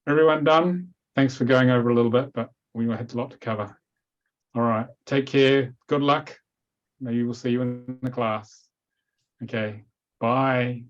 Everyone done? Thanks for going over a little bit, but we had a lot to cover. All right. Take care. Good luck. Maybe we'll see you in the class. Okay. Bye.